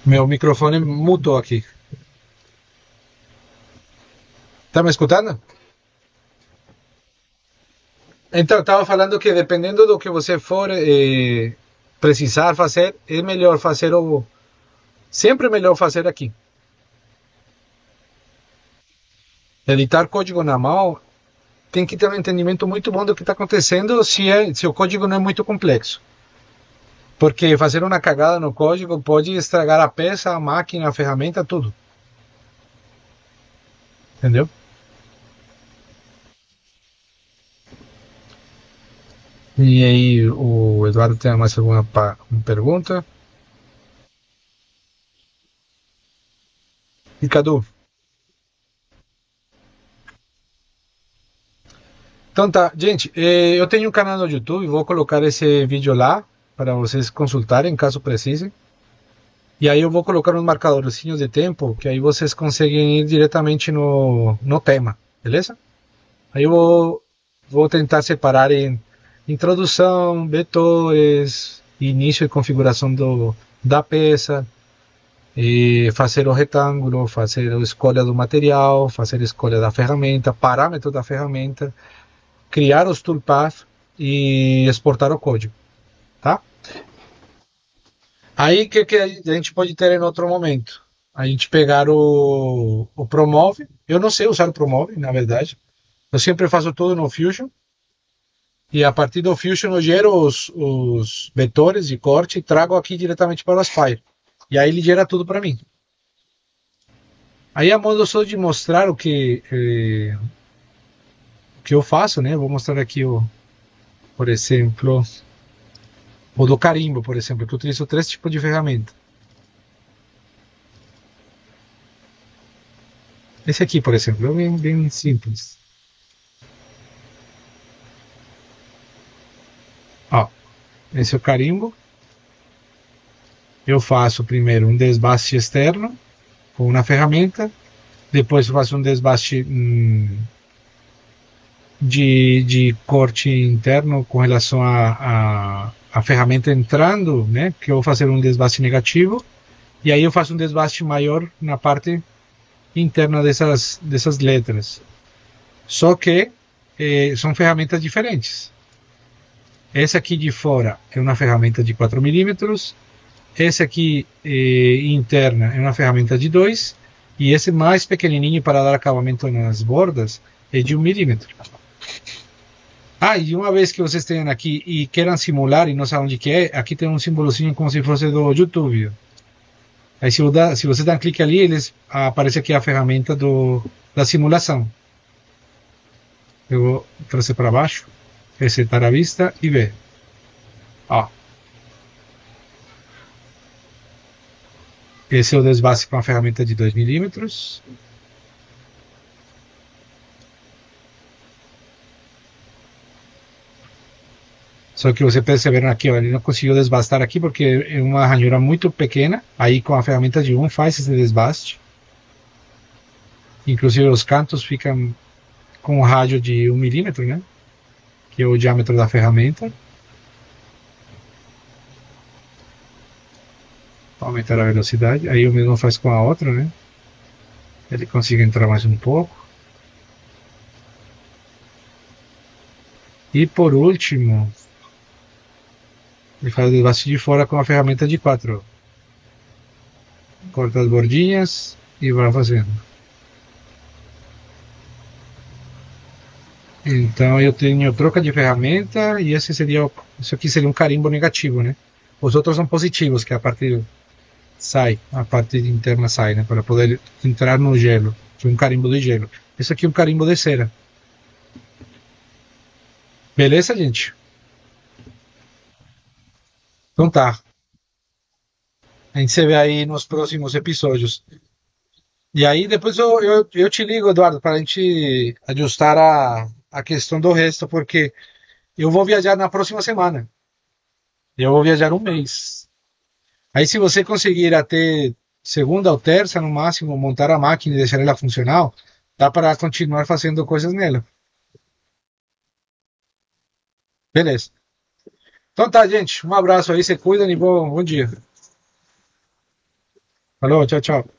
Meu microfone mutou aqui. Tá me escutando? Então, estava falando que dependendo do que você for precisar fazer, é melhor fazer o. Sempre é melhor fazer aqui. Editar código na mão tem que ter um entendimento muito bom do que está acontecendo se o código não é muito complexo. Porque fazer uma cagada no código pode estragar a peça, a máquina, a ferramenta, tudo. Entendeu? E aí, o Eduardo tem mais alguma pergunta? E Cadu? Então tá, gente, eu tenho um canal no YouTube, vou colocar esse vídeo lá para vocês consultarem caso precisem. E aí eu vou colocar uns marcadorzinhos de tempo, que aí vocês conseguem ir diretamente no tema, beleza? Aí vou tentar separar em introdução, vetores, início e configuração da peça, e fazer o retângulo, fazer a escolha do material, fazer a escolha da ferramenta, parâmetro da ferramenta, criar os toolpaths e exportar o código, tá? Aí o que a gente pode ter em outro momento? A gente pegar o Promove. Eu não sei usar o Promove, na verdade. Eu sempre faço tudo no Fusion. E a partir do Fusion eu gero os vetores de corte e trago aqui diretamente para o Aspire. E aí ele gera tudo para mim. Aí a modo só de mostrar o que eu faço, né? Vou mostrar aqui, por exemplo, o do carimbo, por exemplo, que eu utilizo 3 tipos de ferramenta. Esse aqui, por exemplo, é bem simples. Ó, esse é o carimbo. Eu faço primeiro um desbaste externo com uma ferramenta, depois eu faço um desbaste de corte interno com relação a ferramenta entrando, né? Que eu vou fazer um desbaste negativo, e aí eu faço um desbaste maior na parte interna dessas letras. Só que são ferramentas diferentes. Essa aqui de fora é uma ferramenta de 4 milímetros, esse aqui interna é uma ferramenta de 2, e esse mais pequenininho para dar acabamento nas bordas é de 1 milímetro. Ah, e uma vez que vocês tenham aqui e queiram simular e não sabem onde que é, aqui tem um símbolozinho como se fosse do YouTube. Aí se você dá um clique ali, aparece aqui a ferramenta da simulação. Eu vou trazer para baixo, resetar a vista e ver. Ó. Esse é o desbaste com a ferramenta de 2 milímetros. Só que você perceberam aqui, ó, ele não conseguiu desbastar aqui porque é uma ranhura muito pequena. Aí com a ferramenta de 1 faz esse desbaste. Inclusive os cantos ficam com um rádio de 1 milímetro, né? Que é o diâmetro da ferramenta. Vou aumentar a velocidade. Aí o mesmo faz com a outra, né? Ele consegue entrar mais um pouco. E por último, ele faz o desbaste de fora com a ferramenta de 4. Corta as bordinhas e vai fazendo. Então eu tenho troca de ferramenta e isso aqui seria um carimbo negativo, né? Os outros são positivos, que a parte a parte interna sai, né? Para poder entrar no gelo, que é um carimbo de gelo. Esse aqui é um carimbo de cera. Beleza, gente? Então tá. A gente se vê aí nos próximos episódios. E aí depois eu te ligo, Eduardo, para a gente ajustar a questão do resto, porque eu vou viajar na próxima semana. Eu vou viajar um mês. Aí se você conseguir até segunda ou terça, no máximo, montar a máquina e deixar ela funcional, dá para continuar fazendo coisas nela. Beleza. Então tá, gente. Um abraço aí, se cuidam e bom dia. Falou, tchau, tchau.